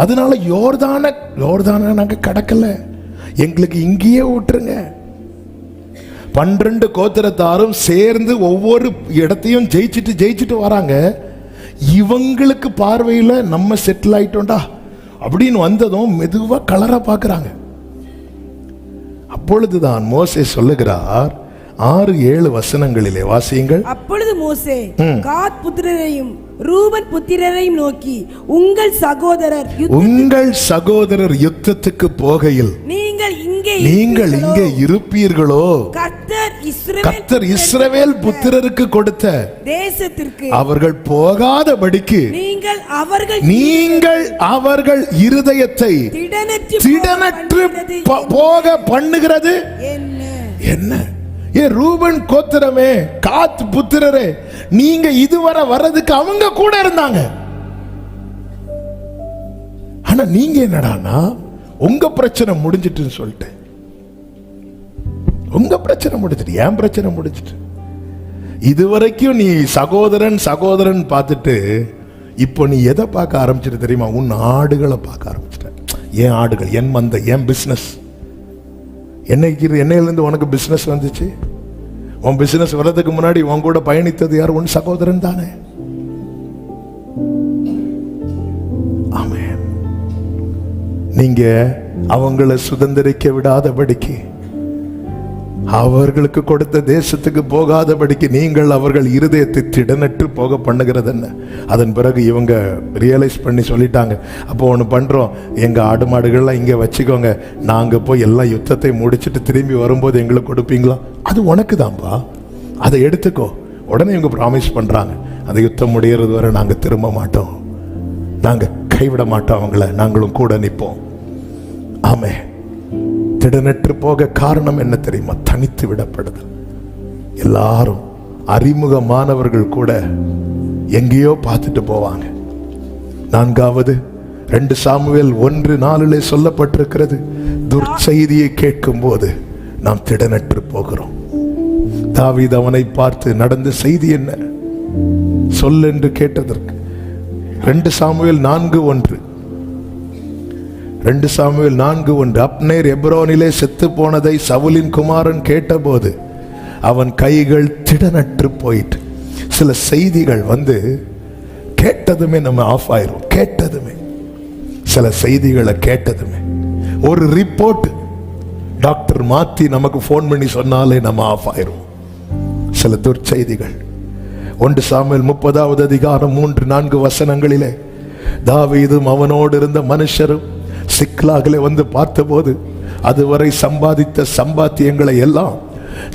அதனால யோர்தான நாங்க கடக்கல, எங்களுக்கு இங்கேயே விட்டுருங்க. 12 கோத்திரத்தாரும் சேர்ந்து ஒவ்வொரு இடத்தையும் ஜெயிச்சுட்டு வராங்க. இவங்களுக்கு பார்வையில் நம்ம செட்டில் ஆயிட்டோம்டா அப்படின்னு வந்ததும் மெதுவா கலர பார்க்கறாங்க. அப்பொழுதுதான் மோசே சொல்லுகிறார், 6-7 வசனங்களிலே வாசியுங்கள். அப்பொழுது மோசே காத் புத்திரரையும் ரூபன் புத்திரரையும் நோக்கி, உங்கள் சகோதரர் யுத்தத்துக்கு போகையில் நீங்கள் இங்கே இருப்பீர்களோ, கர்த்தர் இஸ்ரவேல் புத்திரருக்கு கொடுத்த தேசத்திற்கு அவர்கள் போகாதபடிக்கு நீங்கள் அவர்கள் இருதயத்தை திடனற்று போக பண்ணுகிறது என்ன? ரூபன் கோத்திரமே, காத் புத்திரரே, நீங்க இதுவரை வர்றதுக்கு அவங்க கூட இருந்தாங்க. ஆனா நீங்க என்னடானா உங்க பிரச்சனை முடிஞ்சிட்டு சொல்லிட்டு, உங்க பிரச்சனை முடிஞ்சிட்டு, என் பிரச்சனை முடிஞ்சிட்டு. இதுவரைக்கும் நீ சகோதரன் பார்த்துட்டு இப்போ நீ எதை பார்க்க ஆரம்பிச்சிட்டு தெரியுமா? உன் ஆடுகளை பார்க்க ஆரம்பிச்சிட்ட. என் ஆடுகள், என் மந்தை, என் பிசினஸ். என்னையிலிருந்து உனக்கு பிசினஸ் வந்துச்சு? உன் பிசினஸ் வர்றதுக்கு முன்னாடி உன் கூட பயணித்தது யார்? உன் சகோதரன் தானே. ஆமென். நீங்க அவங்களை சுதந்திரிக்க விடாதபடிக்கு, அவர்களுக்கு கொடுத்த தேசத்துக்கு போகாதபடிக்கு நீங்கள் அவர்கள் இருதயத்தை திடனற்று போக பண்ணுகிறது என்ன? அதன் பிறகு இவங்க ரியலைஸ் பண்ணி சொல்லிட்டாங்க, அப்போ ஒன்று பண்ணுறோம், எங்கள் ஆடு மாடுகள்லாம் இங்கே வச்சுக்கோங்க, நாங்கள் போய் எல்லாம் யுத்தத்தை முடிச்சுட்டு திரும்பி வரும்போது எங்களுக்கு கொடுப்பீங்களா? அது உனக்கு தான்ப்பா, அதை எடுத்துக்கோ. உடனே இவங்க ப்ராமிஸ் பண்ணுறாங்க, அந்த யுத்தம் முடிகிறது வரை நாங்கள் திரும்ப மாட்டோம், நாங்கள் கைவிட மாட்டோம், அவங்கள நாங்களும் கூட நிற்போம். ஆமே. திடனற்று போக காரணம் என்ன தெரியுமா? தனித்து விடப்படுதல். எல்லாரும் அறிமுகமானவர்கள் கூட எங்கேயோ பார்த்துட்டு போவாங்க. 4வது 2 சாமுவேல் 1:4 சொல்லப்பட்டிருக்கிறது, துர்ச்செய்தியை கேட்கும் போது நாம் திடனற்று போகிறோம். தாவீது அவனை பார்த்து நடந்த செய்தி என்ன சொல் என்று கேட்டதற்கு 2 சாமுவேல் 4:1 2 சாமுவேல் 4:1 அப்னேர் எப்ரோனிலே செத்து போனதை சவுலின் குமாரன் கேட்டபோது அவன் கைகள் திடனற்று போயிட்டு. சில செய்திகள் கேட்டதுமே நம்ம ஆஃப் ஆயிரும். கேட்டதுமே சில செய்திகளை கேட்டதுமே, ஒரு ரிப்போர்ட் டாக்டர் மாத்தி நமக்கு போன் பண்ணி சொன்னாலே நம்ம ஆஃப் ஆயிரும். சில துர்ச்செய்திகள். 1 சாமுவேல் 30வது அதிகாரம் 3-4 வசனங்களிலே தாவீதும் அவனோடு இருந்த மனுஷரும் சிக்லாகிலே பார்த்தபோது அதுவரை சம்பாதித்த சம்பாத்தியங்களை எல்லாம்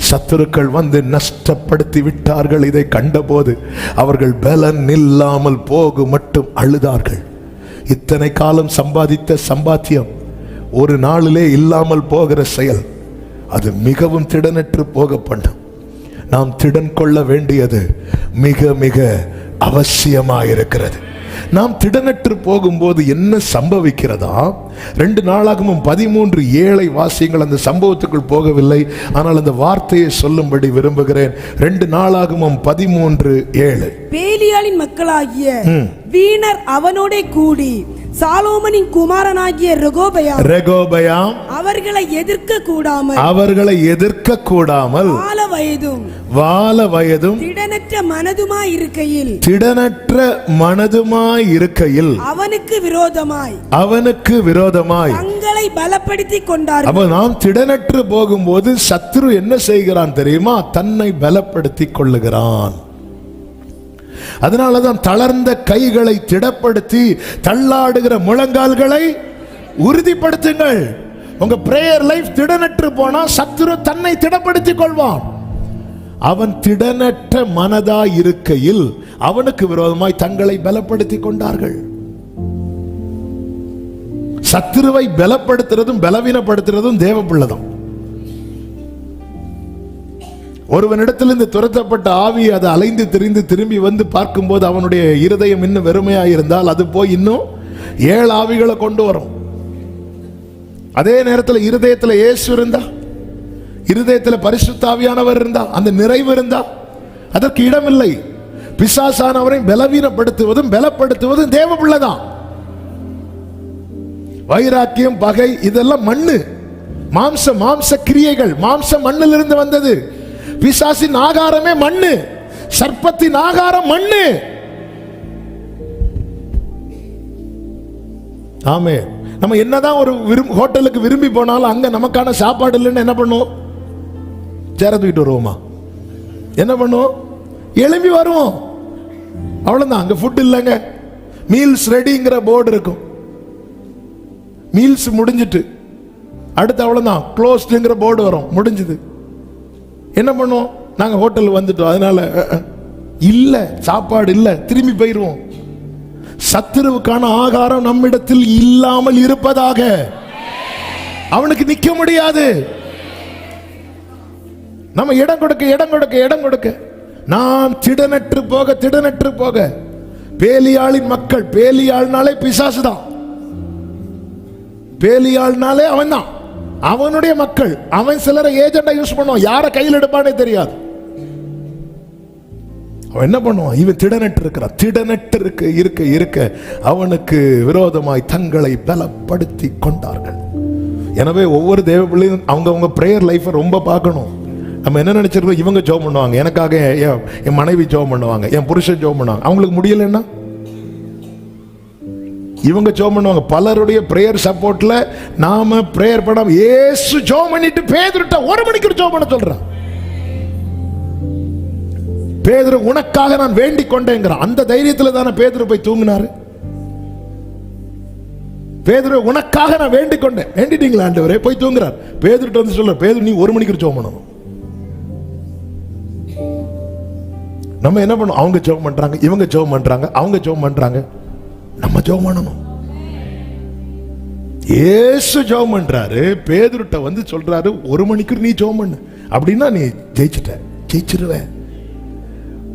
சத்துருக்கள் நஷ்டப்படுத்தி விட்டார்கள். இதை கண்டபோது அவர்கள் பலன் இல்லாமல் போக மட்டும் அழுதார்கள். இத்தனை காலம் சம்பாதித்த சம்பாத்தியம் ஒரு நாளிலே இல்லாமல் போகிற செயல், அது மிகவும் திடனற்று போக பண்ணும். நாம் திடன் கொள்ள வேண்டியது மிக மிக அவசியமாயிருக்கிறது. நாம் திடனற்று போகும்போது என்ன சம்பவிக்கிறதா? 2 நாளாகமும் 13:7 வாசியங்கள். அந்த சம்பவத்துக்குள் போகவில்லை, ஆனால் அந்த வார்த்தையை சொல்லும்படி விரும்புகிறேன். 2 நாளாகமும் 13:7. பேலியாளின் மக்களாகிய வீணர் அவனோட கூடி சாலோமனின் குமாரனாகிய ரெகோபயாம் அவர்களை எதிர்க்க கூடாமல் வால வயதும் திடனற்ற மனதுமாய் இருக்கையில் அவனுக்கு விரோதமாய் தங்களை பலப்படுத்திக் கொண்டார்கள். அப்ப நாம் திடனற்று போகும்போது சத்துரு என்ன செய்கிறான் தெரியுமா? தன்னை பலப்படுத்திக் கொள்ளுகிறான். அதனாலதான் தளர்ந்த கைகளை திடப்படுத்தி தள்ளாடுகிற முழங்கால்களை உறுதிப்படுத்துங்கள். உங்க பிரேயர் லைஃப் திடனற்று போனா சத்துரு தன்னை திடப்படுத்திக் கொள்வான். அவன் திடனற்ற மனதாய் இருக்கையில் அவனுக்கு விரோதமாய் தங்களை பலப்படுத்திக் கொண்டார்கள். சத்துருவை பலப்படுத்துறதும் பலவீனப்படுத்துறதும் தேவ பிள்ளைதான். ஒருவனிடத்திலிருந்து துரத்தப்பட்ட ஆவி அது அலைந்து திரிந்து திரும்பி வந்து பார்க்கும்போது அவனுடைய இருதயம் இன்னும் வெறுமையாயிருந்தால் அது போய் இன்னும் 7 ஆவிகளை கொண்டு வரும். அதே நேரத்தில் இருதயத்தில் இயேசு இருந்தா, இருதயத்தில் பரிசுத்த ஆவியானவர் இருந்தா, அந்த நிறைவு இருந்தா அதற்கு இடமில்லை. பிசாசானவரை பலவீனப்படுத்துவதும் பலப்படுத்துவதும் தேவ பிள்ளைதான். வைராக்கியம், பகை இதெல்லாம் மண்ணு, மாம்ச கிரியைகள். மாம்சம் மண்ணிலிருந்து வந்தது. பிசாசின் ஆகாரமே மண்ணு, சர்ப்பத்தின் ஆகாரம் மண்ணு. ஆமே. நம்ம என்னதான் ஒரு ஹோட்டலுக்கு விரும்பி போனாலும் அங்க நமக்கான சாப்பாடு இல்லைன்னு என்ன பண்ணுவோம்? சேர தூக்கிட்டு வருவோமா? என்ன பண்ணுவோம்? எழும்பி வருவோம். அவ்வளவுதான். அங்க ஃபுட் இல்லைங்க, மீல்ஸ் ரெடிங்கிற போர்டு இருக்கும். மீல்ஸ் முடிஞ்சிட்டு அடுத்து அவ்வளவுதான், க்ளோஸ்டுங்கிற போர்டு வரும். முடிஞ்சது. என்ன பண்ணுவோம்? நாங்க ஹோட்டல் வந்துட்டோம், அதனால இல்ல சாப்பாடு இல்ல, திரும்பி போயிருவோம். சத்துருவுக்கான ஆகாரம் நம்மிடத்தில் இல்லாமல் இருப்பதாக. அவனுக்கு நிக்க முடியாது. நம்ம இடம் கொடுக்க நாம் திடனற்று போக பேலியாளின் மக்கள், பேலியாள்னாலே பிசாசுதான், பேலியாள்னாலே அவன் தான், அவனுடைய மக்கள். அவன் சிலரை ஏஜெண்டா யூஸ் பண்ணுவான், யார கையில் எடுப்பானே தெரியாது. அவன் என்ன பண்ணுவான்? இவன் திடனற்று இருக்க அவனுக்கு விரோதமாய் தங்களை பலப்படுத்தி கொண்டார்கள். எனவே ஒவ்வொரு தேவ பிள்ளையும் அவங்க பிரேயர் லைஃபை ரொம்ப பார்க்கணும். நம்ம என்ன நினைச்சிருக்கோம்? இவங்க ஜெபம் பண்ணுவாங்க, எனக்காக என் மனைவி ஜெபம் பண்ணுவாங்க, என் புருஷன் ஜெபம் பண்ணுவாங்க. அவங்களுக்கு முடியலன்னா இவங்க ஜெபம் பண்ணுவாங்க. பலருடைய பிரேயர் சப்போர்ட்ல நாம பிரேயர் பண்ணாம இயேசு ஜெபம் பண்ணிட்டு பேதுருட்ட 1 மணிக்கு ஜெபம் பண்ண சொல்றான். பேதுரு உனக்காக நான் வேண்டிக் கொண்டேங்கிறான். அந்த தைரியத்துல தானே பேதுரு போய் தூங்கினாரு. பேதுரு உனக்காக நான் வேண்டிக் கொண்டேன். வேண்டிட்டீங்களா ஆண்டவரே? போய் தூங்குறார். பேதுருட்ட வந்து சொல்ற, பேதுரு நீ 1 மணிக்கு ஜெபம் பண்ணணும். நம்ம என்ன பண்ணோம்? அவங்க ஜெபம் பண்றாங்க, இவங்க ஜெபம் பண்றாங்க, அவங்க ஜெபம் பண்றாங்க, நம்ம ஜெபம் பண்ணணும். இயேசு ஜெபம் பண்றாரு, பேதுருட்ட வந்து சொல்றாரு 1 மணிக்கு நீ ஜெபம் பண்ணு. அப்படின்னா நீ ஜெயிச்சிருவ.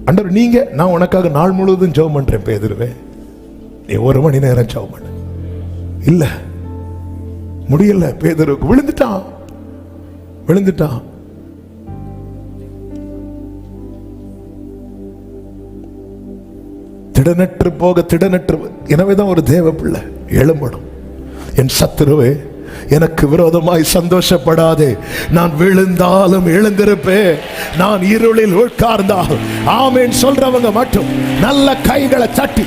ஆண்டவர் நீங்க, நான் உனக்காக நாள் முழுவதும் ஜெபம் பண்றேன் பேதுருவே, நீ 1 மணி நேரம் ஜெபம் பண்ணு. இல்ல முடியல. பேதுருக்கு விழுந்துட்டான். திடனற்று. எனவேதான் ஒரு தேவ பிள்ளை எழும்பணும். என் சத்துருவே, எனக்கு விரோதமாய் சந்தோஷப்படாதே. நான் விழுந்தாலும் எழுந்திருப்பேன், நான் இருளில் உட்கார்ந்தால். ஆமென் சொல்றவங்க மட்டும் நல்ல கைகளை தட்டி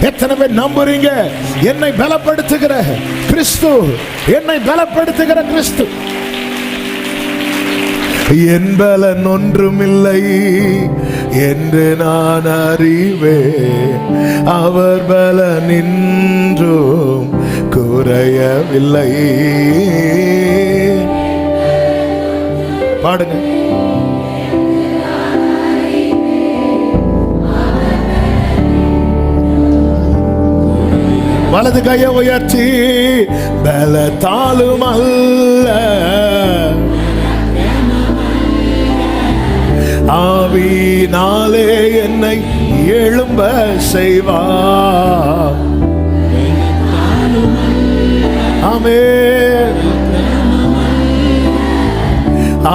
எத்தனை பேர் நம்புறீங்க? என்னை பலப்படுத்துகிற கிறிஸ்து, என்னை பலப்படுத்துகிற கிறிஸ்து. என் பலன் ஒன்றுமில்லை என்று நான் அறிவேன், அவர் பலன் இன்றும் குறையவில்லை. பாடுங்க. வலது கையை உயர்த்தி, பலத்தாலும் அல்ல ஆவியினாலே என்னை எழும்ப செய்வார். ஆமென்.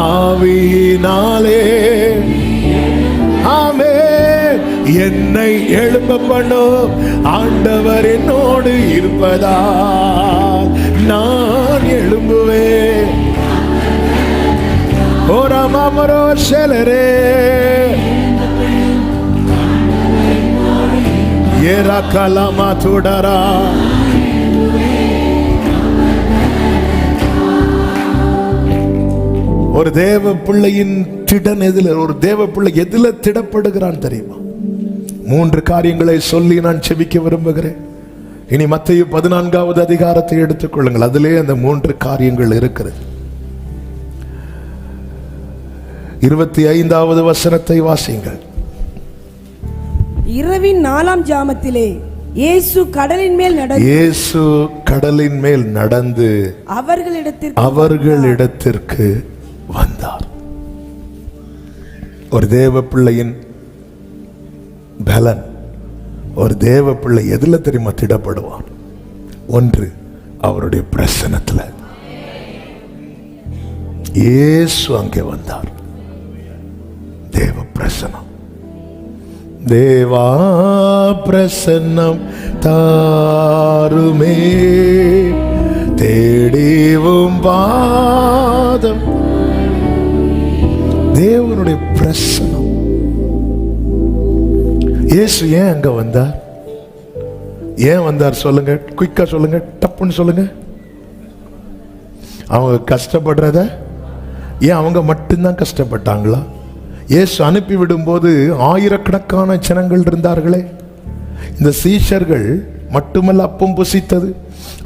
ஆவியினாலே என்னை எழும்ப பண்ணும் ஆண்டவர் என்னோடு இருப்பதால் நான் எழும்புவேன். ஓரா மாமரோ செலரே ஏரா கலாமா தொடரா. ஒரு தேவ பிள்ளையின் திடன் எதுல, ஒரு தேவ பிள்ளை எதுல திடப்படுகிறான் தெரியுமா? 3 காரியங்களை சொல்லி நான் செபிக்க விரும்புகிறேன். இனி மத்தேயு 14வது அதிகாரத்தை எடுத்துக்கொள்ளுங்கள். அதிலே அந்த 3 காரியங்கள் இருக்கிறது. 25வது வசனத்தை வாசியுங்கள். இரவின் 4ஆம் ஜாமத்திலே இயேசு கடலின் மேல் நடந்து அவர்களிடத்திற்கு வந்தார். ஒரு தேவ பிள்ளையின் பலன், ஒரு தேவ பிள்ளை எதுல தெரியுமா திடப்படுவான்? 1, அவருடைய பிரசன்னத்துல. இயேசு அங்கே வந்தார். தேவ பிரசன்னம், தேவா பிரசன்னம் தாருமே, தேடிவும் பாதம். தேவனுடைய பிரசன்னம். இயேசு ஏன் அங்க வந்தார்? ஏன் வந்தார் சொல்லுங்க, குயிக்கா சொல்லுங்க, டப்புன்னு சொல்லுங்க. அவங்க கஷ்டப்படுறத ஏன் அவங்க மட்டும்தான் கஷ்டப்பட்டாங்களா? இயேசு அனுப்பிவிடும் போது ஆயிரக்கணக்கான ஜனங்கள் இருந்தார்களே. இந்த சீஷர்கள் மட்டுமல்ல அப்பம் புசித்தது,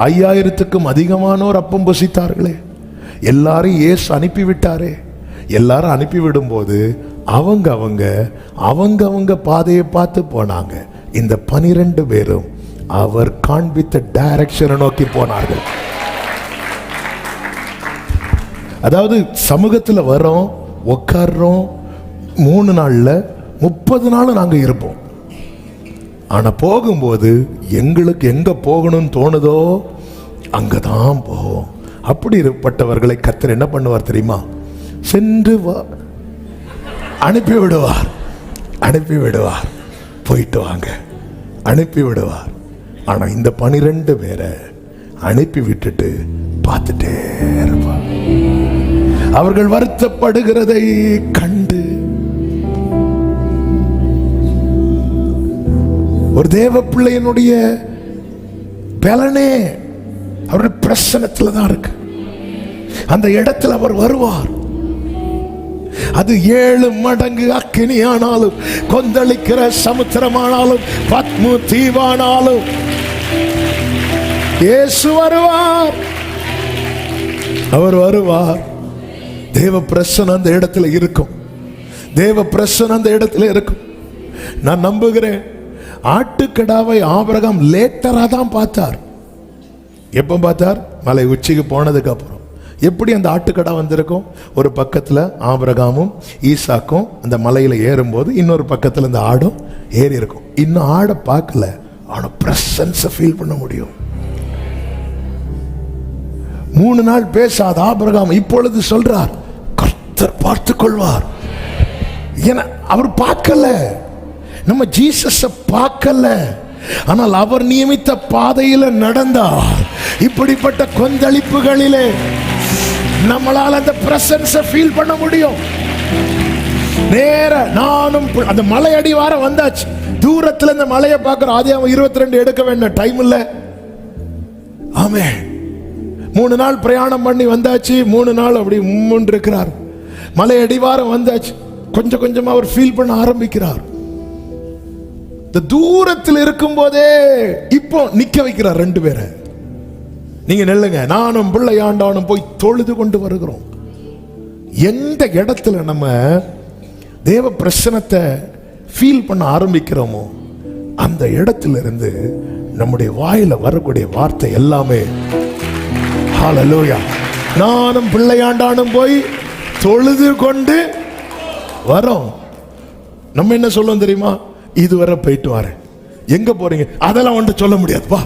5000க்கும் அதிகமானோர் அப்பம் புசித்தார்களே. எல்லாரும் இயேசு அனுப்பிவிட்டாரே. எல்லாரும் அனுப்பிவிடும் போது அவங்க பாதையை பார்த்து போனாங்க. இந்த 12 பேரும் அவர் காண்பித்த டைரக்ஷனை நோக்கி போனார்கள். அதாவது சமூகத்துல வரோம், உட்கார்றோம், 3 நாள்ல 30 நாள் நாங்க இருப்போம். ஆனா போகும்போது எங்களுக்கு எங்க போகணும்னு தோணுதோ அங்கதான் போவோம். அப்படிப்பட்டவர்களை கர்த்தர் என்ன பண்ணுவார் தெரியுமா? சென்று அனுப்பி விடுவார். போயிட்டு வாங்க, அனுப்பி விடுவார். ஆனா இந்த 12 பேரை அனுப்பி விட்டுட்டு பார்த்துட்டே இருப்பார். அவர்கள் வருத்தப்படுகிறதை கண்டு ஒரு தேவ பிள்ளையினுடைய பலனே அவருடைய பிரசன்னத்துல தான் இருக்கு. அந்த இடத்துல அவர் வருவார். அது 7 மடங்கு அக்கினி ஆனாலும், கொந்தளிக்கிற சமுத்திரமானாலும், பத்மு தீவானாலும் இயேசு வருவார். அவர் வருவார். தேவ பிரசன்னம் அந்த இடத்துல இருக்கும். தேவ பிரசன்னம் அந்த இடத்துல இருக்கும். நான் நம்புகிறேன், ஆட்டுக்கடாவை ஆபிரகாம் லேட்டரா தான் பார்த்தார். எப்ப பார்த்தார்? மலை உச்சிக்கு போனதுக்கு அப்புறம். எப்படி அந்த ஆட்டுக்கடா வந்திருக்கும்? ஒரு பக்கத்துல ஆபிரகாமும் ஈசாக்கும் அந்த மலையில ஏறும்போது, இன்னொரு பக்கத்துல இந்த ஆடும் ஏறி இருக்கும். இன்னும் ஆடை பார்க்கல, ஆனா பிரசன்ஸை ஃபீல் பண்ண முடியும். 3 நாள் பேசாத ஆபிரகாம் இப்பொழுது சொல்றார், கர்த்தர் பார்த்துக் கொள்வார். ஏன்னா அவர் பார்க்கல, நம்ம ஜீசஸ பார்க்கல, ஆனால் அவர் நியமித்த பாதையில நடந்தார். இப்படிப்பட்ட கொந்தளிப்புகளிலே நம்மளால் அந்த பிரசன்ஸை ஃபீல் பண்ண முடியும். நேர நானும் அந்த மலை அடிவாரம் வந்தாச்சு. தூரத்துல இந்த மலையை பார்க்கிறோம். ஆதியாகமம் 22 எடுக்க வேண்டாம், டைம் இல்ல. ஆமென். 3 நாள் பிரயாணம் பண்ணி வந்தாச்சு. 3 நாள் அப்படி முன் இருக்கிறார். மலை அடிவாரம் வந்தாச்சு. கொஞ்சம் கொஞ்சமா அவர் ஃபீல் பண்ண ஆரம்பிக்கிறார். இந்த தூரத்தில் இருக்கும் போதே இப்போ நிக்க வைக்கிறார் 2 பேரை. நீங்க நெல்லுங்க, நானும் பிள்ளையாண்டானும் போய் தொழுது கொண்டு வருகிறோம். எந்த இடத்துல நம்ம தேவ பிரசன்னத்தை ஃபீல் பண்ண ஆரம்பிக்கிறோமோ அந்த இடத்துல இருந்து நம்முடைய வாயில வரக்கூடிய வார்த்தை எல்லாமே ஹல்லேலூயா. நானும் பிள்ளையாண்டானும் போய் தொழுது கொண்டு வரோம். நம்ம என்ன சொல்லுவோம் தெரியுமா? இதுவரை போயிட்டு வரேன். எங்க போறீங்க? அதெல்லாம் வந்து சொல்ல முடியாது. வா,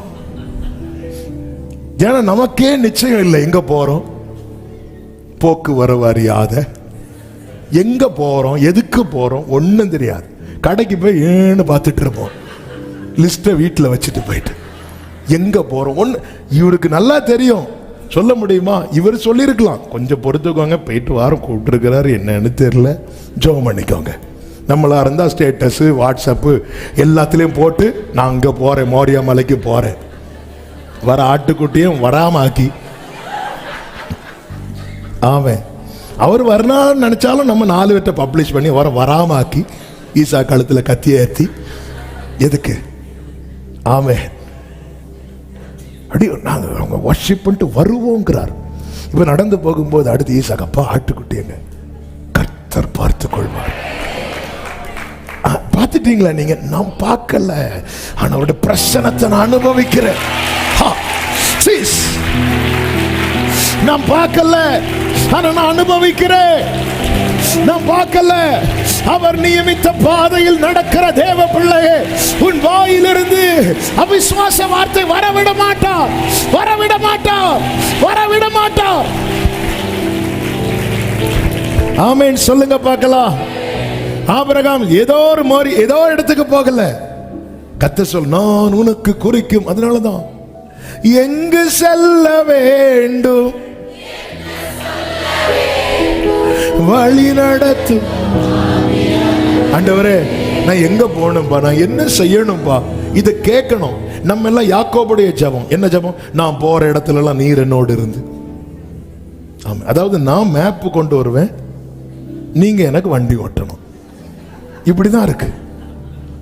ஏன்னா நமக்கே நிச்சயம் இல்லை எங்க போறோம். போக்கு வரவு அறியாத எங்க போறோம், எதுக்கு போறோம் ஒன்னும் தெரியாது. கடைக்கு போய் ஏன்னு பார்த்துட்டு இருப்போம், லிஸ்ட்டை வீட்டில் வச்சுட்டு போயிட்டு எங்க போறோம். ஒன்று இவருக்கு நல்லா தெரியும், சொல்ல முடியுமா? இவர் சொல்லியிருக்கலாம், கொஞ்சம் பொறுத்துக்கோங்க, போயிட்டு வாரம் கூப்பிட்டுருக்கிறாரு, என்னன்னு தெரியல, ஜெபம் பண்ணிக்கோங்க. நம்மளா இருந்தால் ஸ்டேட்டஸு வாட்ஸ்அப்பு எல்லாத்துலேயும் போட்டு நான் அங்கே போகிறேன், மோரியா மலைக்கு போகிறேன், வர ஆட்டுக்குட்டியும் வராமாக்கி ஆவேன். அவர் வரலான்னு நினச்சாலும் நம்ம 4 பேர்ட்ட பப்ளிஷ் பண்ணி வராமாக்கி ஈசா கழுத்தில் கத்தியை ஏற்றி எதுக்கு? ஆவேன். அப்படி நாங்கள் அவங்க வர்ஷிப் பண்ணிட்டு வருவோங்கிறார். இப்போ நடந்து போகும்போது அடுத்து ஈசாக்கு, அப்பா ஆட்டுக்குட்டியங்க, கர்த்தர் பார்த்து கொள்வார். பார்த்துட்டீங்களா நீங்க? நான் பார்க்கல, ஆனா அவருடைய பிரசன்னத்தை நான் அனுபவிக்கிறேன். நான் பார்க்கல, ஆனா நான் அனுபவிக்கிறேன். நான் பார்க்கல, அவர் நியமித்த பாதையில் நடக்கிற தேவ பிள்ளையே, உன் வாயிலிருந்து அவிசுவாச வார்த்தை வரவிட மாட்டார், வரவிட மாட்டார், வரவிட மாட்டார். ஆமென் சொல்லுங்க பார்க்கலாம். ஆபிரகாம் ஏதோ இடத்துக்கு போகல, கர்த்தர் சொல், நான் உனக்கு குறிக்கும், அதனாலதான் எங்கு செல்ல வேண்டும் வழி நடத்தும். ஆண்டவரே நான் எங்க போகணும்பா, நான் என்ன செய்யணும்பா, இதை கேட்கணும். நம்ம எல்லாம் யாக்கோபுடைய ஜெபம் என்ன ஜெபம்? நான் போற இடத்துல எல்லாம் நீர் என்னோடு இருந்து. ஆமா, அதாவது நான் மேப்பு கொண்டு வருவேன், நீங்க எனக்கு வண்டி ஓட்டணும். இப்படிதான் இருக்கு.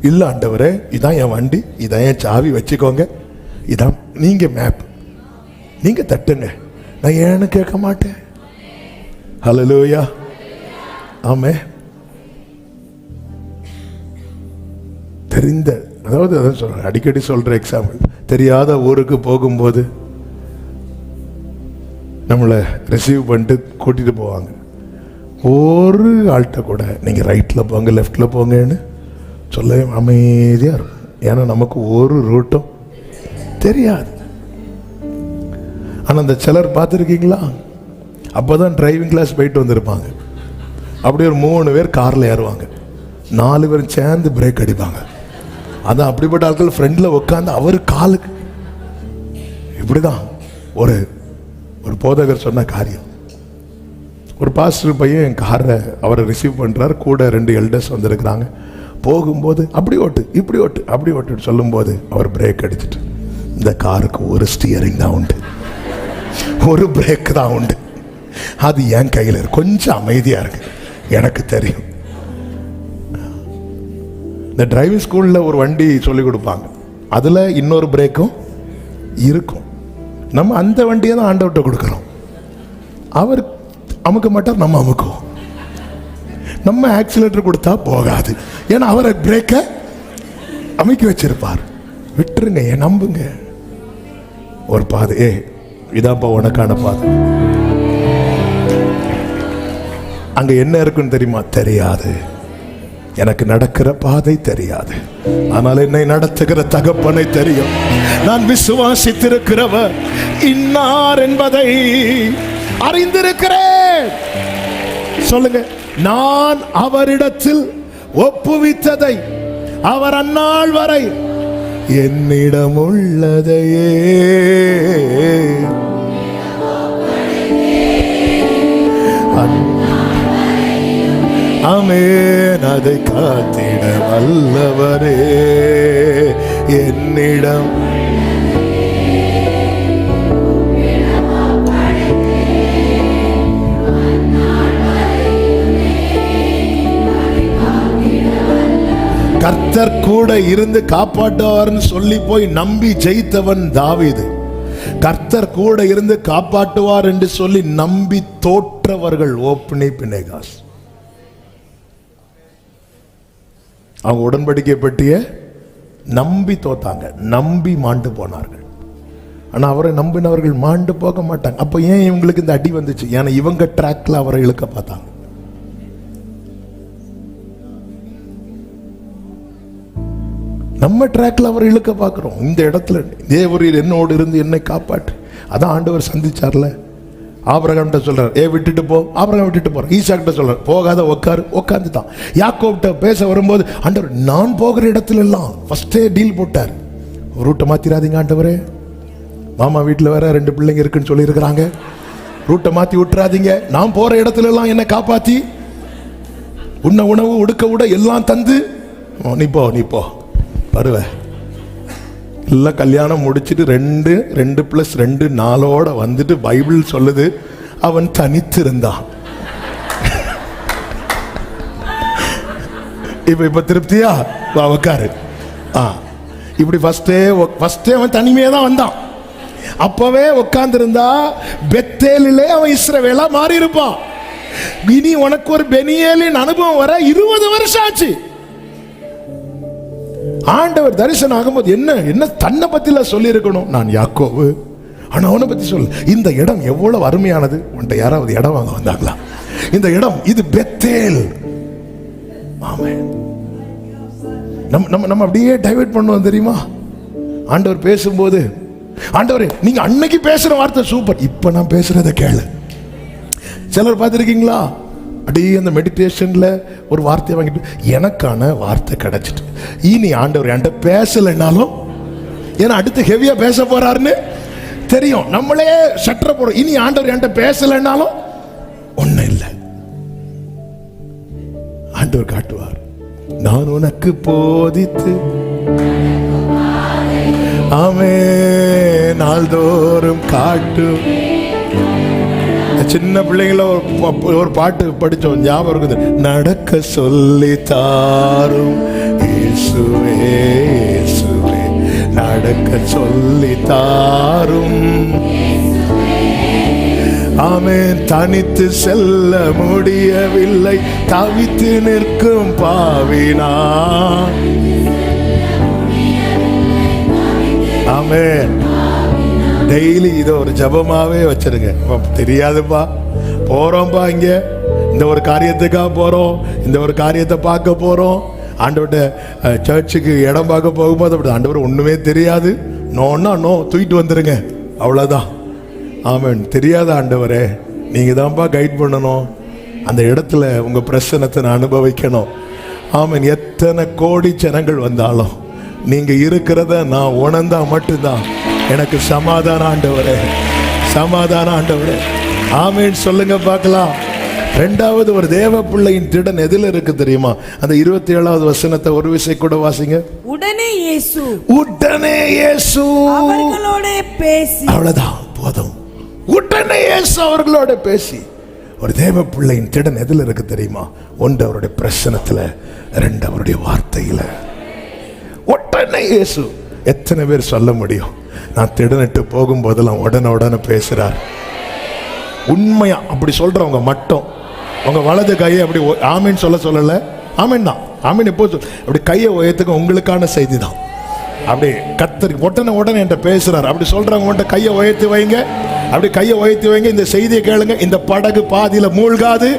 இல்ல ஆண்டவரே, இதான் என் வண்டி, இதான் என் சாவி, வச்சுக்கோங்க, இதான் நீங்க மேப், நீங்க தட்டுங்க, நான் ஏன்னு கேட்க மாட்டேன். ஹல்லேலூயா. ஆமே. தெரிந்த, அதாவது அதான் சொல்றேன், அடிக்கடி சொல்ற எக்ஸாம்பிள், தெரியாத ஊருக்கு போகும்போது நம்மளை ரிசீவ் பண்ணிட்டு கூட்டிட்டு போவாங்க. ஒரு ஆள்கிட்ட கூட நீங்க ரைட்ல போங்க லெஃப்ட்ல போங்கன்னு சொல்லவே அமைதியா இருக்கும். ஏன்னா நமக்கு ஒரு ரூட்டும் தெரியாது. ஆனா அந்த சிலர் பார்த்துருக்கீங்களா, அப்பதான் டிரைவிங் கிளாஸ் போயிட்டு வந்திருப்பாங்க. அப்படியே ஒரு 3 பேர் கார்ல ஏறுவாங்க, 4 பேர் சேர்ந்து பிரேக் அடிப்பாங்க. அதான் அப்படிப்பட்ட ஆட்கள் ஃப்ரெண்ட்ல உட்காந்து அவர் காலுக்கு இப்படிதான். ஒரு ஒரு போதகர் சொன்ன காரியம், ஒரு பாஸ்டர் பையன் என் காரை அவரை ரிசீவ் பண்றாரு, கூட 2 எல்டர்ஸ் வந்திருக்கிறாங்க. போகும்போது அப்படி ஓட்டு இப்படி ஓட்டு அப்படி ஓட்டு சொல்லும்போது அவர் பிரேக் அடிச்சுட்டு, இந்த காருக்கு ஒரு ஸ்டியரிங் தான் உண்டு, ஒரு பிரேக் தான் உண்டு, அது என் கையில் இருக்கு, கொஞ்சம் அமைதியா இருக்கு, எனக்கு தெரியும். இந்த டிரைவிங் ஸ்கூல்ல ஒரு வண்டி சொல்லி கொடுப்பாங்க, அதுல இன்னொரு பிரேக்கும் இருக்கும். நம்ம அந்த வண்டியை தான் ஆண்டவர்கிட்ட கொடுக்குறோம். அவர் அமுக்க மாட்டார், நம்ம அமுக்குவோம். நம்ம ஆக்சிலேட்டர் கொடுத்தா போகாது, ஏன்னா அவரை பிரேக்க அமைக்க வச்சிருப்பார். விட்டுருங்க, ஏன் நம்புங்க. ஒரு பாதை, இதாப்பா உனக்கான பாதை, அங்க என்ன இருக்குன்னு தெரியுமா? தெரியாது. எனக்கு நடக்கிற பாதை தெரியாது, ஆனால் என்னை நடத்துகிற தகப்பனை தெரியும். நான் விசுவாசித்திருக்கிறவர் இன்னார் என்பதை அறிந்திருக்கிறேன். சொல்லுங்க, நான் அவரிடத்தில் ஒப்புவித்ததை அவர் அந்நாள் வரை என்னிடம் உள்ளதையே ஆமென், அதை காத்திட வல்லவரே என்னிடம். கர்த்தர் கூட இருந்து காப்பாற்றுவார்னு சொல்லி போய் நம்பி ஜெயித்தவன் தாவீது. கர்த்தர் கூட இருந்து காப்பாற்றுவார் என்று சொல்லி நம்பி தோற்றவர்கள் ஓப்னி பினேகாஸ். அவங்க உடன்படிக்கை பற்றிய நம்பி தோத்தாங்க, நம்பி மாண்டு போனார்கள். ஆனா அவரை நம்பினவர்கள் மாண்டு போக மாட்டாங்க. அப்ப ஏன் இவங்களுக்கு இந்த அடி வந்துச்சு? ஏன்னா இவங்க ட்ராக்ல அவரை இழுக்க பார்த்தாங்க. நம்ம ட்ராக்ல அவரை இழுக்க பார்க்கிறோம். இந்த இடத்துல தேவரீர் என்னோடு இருந்து என்னை காப்பாற்று, அதான் ஆண்டவர் சந்திச்சார்ல. ஆபிரகாம்கிட்ட சொல்றார், விட்டுட்டு போ. ஆபிரகாம் விட்டுட்டு போறார். ஈசாக்கிட்ட சொல்றார், போகாத, உட்காரு. உட்காந்துட்டான். யாக்கோப்கிட்ட பேச வரும்போது, ஆண்டவர் நான் போகிற இடத்துல எல்லாம் ஃபர்ஸ்டே டீல் போட்டார். ரூட்டை மாத்திராதீங்க ஆண்டவரே, மாமா வீட்டில் வேற 2 பிள்ளைங்க இருக்குன்னு சொல்லி இருக்கிறாங்க, ரூட்டை மாத்தி விட்டுறாதீங்க, நான் போற இடத்துல எல்லாம் என்னை காப்பாத்தி உண்ண உணவு உடுக்க உட எல்லாம் தந்து நீ போ வருவ. எல்லாம் கல்யாணம் முடிச்சுட்டு 2 + 2 4 வந்துட்டு பைபிள் சொல்லுது அவன் தனித்து இருந்தான். இப்ப திருப்தியா? உட்காரு. இப்படி ஃபர்ஸ்டே அவன் தனிமையே தான் வந்தான். அப்பவே உட்கார்ந்து இருந்தா பெத்தேலிலே அவன் இஸ்ரவேலா மாறி இருப்பான். இனி உனக்கு ஒரு பெனியேலின் அனுபவம் வர 20 வருஷம் ஆச்சு. ஆண்டவர் தரிசனம் ஆகும்போது என்ன தன்னை பத்தில சொல்லி இருக்கணும், நான் யாக்கோபு, ஆனா அவனை பத்தி சொல்ல. இந்த இடம் எவ்வளவு அருமையானது. உன்கிட்ட யாராவது இடம் வாங்க வந்தாங்களா? இந்த இடம் இது பெத்தேல். ஆமென். நம்ம அப்படியே டைவர்ட் பண்ணுவோம் தெரியுமா? ஆண்டவர் பேசும்போது, ஆண்டவரே நீங்க அன்னைக்கு பேசுற வார்த்தை சூப்பர், இப்ப நான் பேசுறத கேளு. சிலர் பார்த்துருக்கீங்களா? அப்படியே அந்த மெடிடேஷன்ல ஒரு வார்த்தையை வாங்கிட்டு எனக்கான வார்த்தை கிடைச்சிட்டு, இனி ஆண்டவர் என்கிட்ட பேசலைன்னாலும், ஏன்னா அடுத்து ஹெவியா பேச போறாருன்னு தெரியும், நம்மளே சற்ற போறோம். இனி ஆண்டவர் என்கிட்ட பேசலைன்னாலும் ஒண்ணும் இல்லை, ஆண்டவர் காட்டுவார். நான் உனக்கு போதித்து ஆமே நாள்தோறும் காட்டு. சின்ன பிள்ளைங்கள ஒரு பாட்டு படிச்சோம், ஞாபகம் இருக்குது. நடக்க சொல்லி தாரும் இயேசுவே இயேசுவே, நடக்க சொல்லி தாரும். ஆமென். தனித்து செல்ல முடியவில்லை, தவித்து நிற்கும் பாவினா. ஆமென். டெய்லி இதை ஒரு ஜபமாவே வச்சிருங்க. தெரியாதுப்பா, போறோம்ப்பா, இங்க இந்த ஒரு காரியத்துக்காக போறோம், இந்த ஒரு காரியத்தை பார்க்க போறோம், ஆண்டவர்கிட்ட சர்ச்சுக்கு இடம் பார்க்க போகும்போது அப்படி ஆண்டவர் ஒண்ணுமே தெரியாது, நோன்னா நோ தூக்கிட்டு வந்துருங்க, அவ்வளவுதான். ஆமென். தெரியாத ஆண்டவரே, நீங்க தான்ப்பா கைட் பண்ணணும், அந்த இடத்துல உங்க பிரசன்னத்தை நான் அனுபவிக்கணும். ஆமென். எத்தனை கோடி ஜனங்கள் வந்தாலும் நீங்க இருக்கிறத நான் உணர்ந்தா மட்டும்தான் எனக்கு சமாதானம் ஆண்டவரே, சமாதானம் ஆண்டவரே. ஆமென். சொல்லுங்க பார்க்கலாம். 2வது ஒரு தேவ பிள்ளையின் திடன் எதில் இருக்கு தெரியுமா? அந்த 27வது வசனத்தை ஒரு விசை கூட வாசிங்க. உடனே இயேசு அவர்களோட பேசி, அவ்வளவுதான் போதும். உடனே இயேசு அவர்களோட பேசி. ஒரு தேவ பிள்ளையின் திடன் எதில் இருக்கு தெரியுமா? 1 அவருடைய பிரசனத்துல, 2 அவருடைய வார்த்தையில. உடனே இயேசு. எத்தனை பேர் சொல்ல முடியும் நான் திடனிட்டு போகும்போதெல்லாம் உடனே பேசுறார்? உண்மையா அப்படி சொல்றவங்க மட்டும் உங்க வலது கையை அப்படி ஆமீன் சொல்லல. ஆமீன் தான். ஆமீன். எப்போ அப்படி கையை உயர்த்துக்க உங்களுக்கான செய்தி தான். அப்படி கத்தரி உடனே என்கிட்ட பேசுறார் அப்படி சொல்றவங்க மட்டும் கையை உயர்த்தி வைங்க. அப்படி கையை உயர்த்தி வைங்க. இந்த செய்தியை கேளுங்க. இந்த படகு பாதியில மூழ்காது,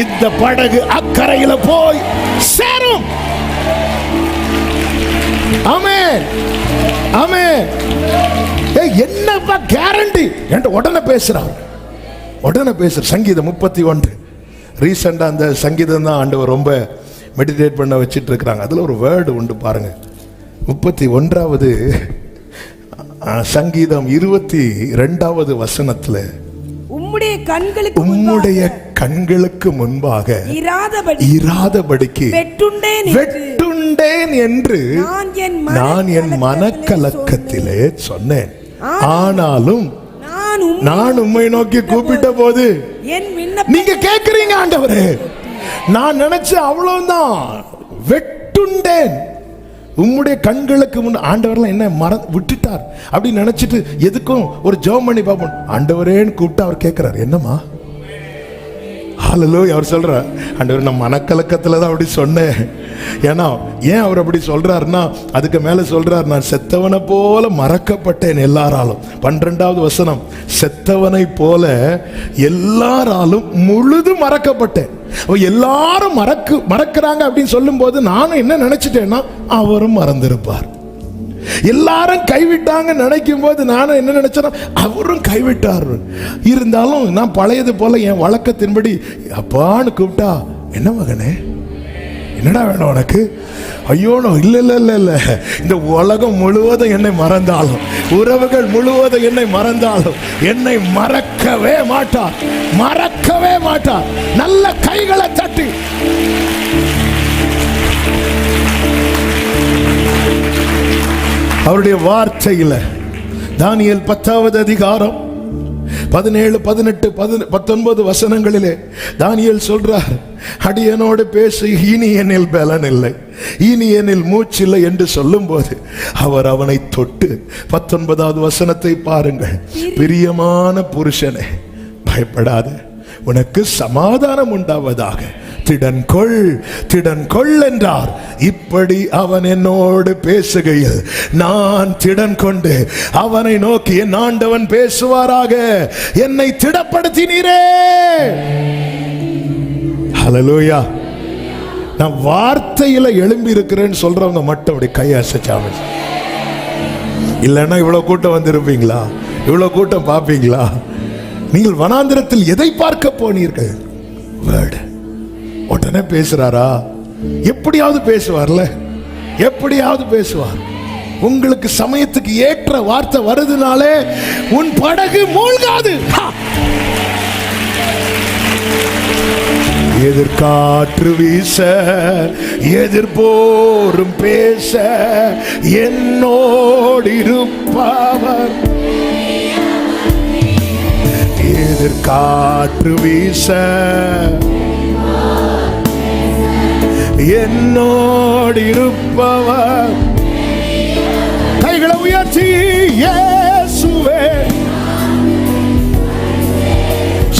இந்த படகு அக்கறையில போய் சேரும். ஆமென். ஆமென். என்னப்பா கேரண்டி? என்கிட்ட உடனே பேசுறார். சங்கீதம் 31 ரீசெண்டா அந்த சங்கீதம் தான் ஆண்டவர் ரொம்ப மெடிடேட் பண்ண வச்சிட்டு இருக்கிறாங்க. அதுல ஒரு வேர்டு உண்டு பாருங்க. 31வது சங்கீதம் 22வது வசனத்துல, உம்முடைய கண்களுக்கு முன்பாக இராதபடிக்கு வெட்டுண்டேன் என்று நான் என் மனக்கலக்கத்திலே சொன்னேன். ஆனாலும் நான் உம்மை நோக்கி கூப்பிட்ட போது நீங்க கேட்கிறீங்க ஆண்டவரே. நான் நினைச்ச அவ்வளவுதான், வெட்டுண்டேன். உம்முடைய கண்களுக்கு முன். ஆண்டவர்லாம் என்ன விட்டுட்டார் அப்படின்னு நினைச்சிட்டு எதுக்கும் ஒரு ஜெபம் பண்ணி பார்ப்போம். ஆண்டவரேன்னு கூப்பிட்டு அவர் கேட்கிறார், என்னம்மா? ஹல்லேலூயா. அவர் சொல்றார், ஆண்டவர் நான் மனக்கலக்கத்துல தான் அப்படி சொன்னேன். ஏன்னா ஏன் அவர் அப்படி சொல்றாருன்னா, அதுக்கு மேல சொல்றார், நான் செத்தவனை போல மறக்கப்பட்டேன் எல்லாராலும். 12வது வசனம், செத்தவனை போல எல்லாராலும் முழுதும் மறக்கப்பட்டேன். எல்லாரும் மறக்கிறாங்க அப்படின்னு சொல்லும் போது நானும் என்ன நினைச்சிட்டேன்னா, அவரும் மறந்திருப்பார். எல்லாரும் கைவிட்டாங்க நினைக்கும் போது நானும் என்ன நினைச்சேன்னா அவரும் கைவிட்டார். இருந்தாலும் நான் பழையது போல என் வழக்கத்தின்படி அப்பான்னு கூப்பிட்டா, என்ன மகனே என்னடா வேணும் உனக்கு? ஐயோ இல்ல இல்ல இல்ல இல்ல, இந்த உலகம் முழுவதும் என்னை மறந்தாலும், உறவுகள் முழுவதும் என்னை மறந்தாலும் என்னை மறக்கவே மாட்டார், மறக்கவே மாட்டார். நல்ல கைகளை தட்டி அவருடைய வார்த்தையில தானியேல் 10வது அதிகாரம் 17, 18, 19 வசனங்களிலே தானியேல் சொல்றார், அடியனோடு பேச இனி என்னில் பலன் இல்லை, இனி என்னில் மூச்சில்லை என்று சொல்லும் போது அவர் அவனை தொட்டு 19வது வசனத்தை பாருங்கள். பிரியமான புருஷனே, பயப்படாத, உனக்கு சமாதானம் உண்டாவதாக, திடன் கொள், திடன் கொள் என்றார். இப்படி அவன் என்னோடு பேசுகையில் நான் திடன் கொண்டு அவனை நோக்கி, என் ஆண்டவன் பேசுவாராக, என்னை திடப்படுத்தினீரே. ஹல்லேலூயா. நான் வார்த்தையில எழும்பி இருக்கிறேன்னு சொல்றவங்க மட்டும் அப்படி கையசைச்சாம, இல்லைன்னா இவ்வளவு கூட்டம் வந்திருப்பீங்களா? இவ்வளவு கூட்டம் பார்ப்பீங்களா? நீங்கள் வனாந்திரத்தில் எதை பார்க்க போனீர்கள்? வேர்டு. உடனே பேசுறாரா? எப்படியாவது பேசுவார்ல, எப்படியாவது பேசுவார். உங்களுக்கு சமயத்துக்கு ஏற்ற வார்த்தை வருதுனாலே உன் படகு மூழ்காது. எதிர்காற்று வீச, எதிர்போரும் பேச, என்னோடு இருப்பவர். எதிர்காற்று வீச, என்னோடு இருப்பவர். கைகளை உயர்த்தி இயேசுவே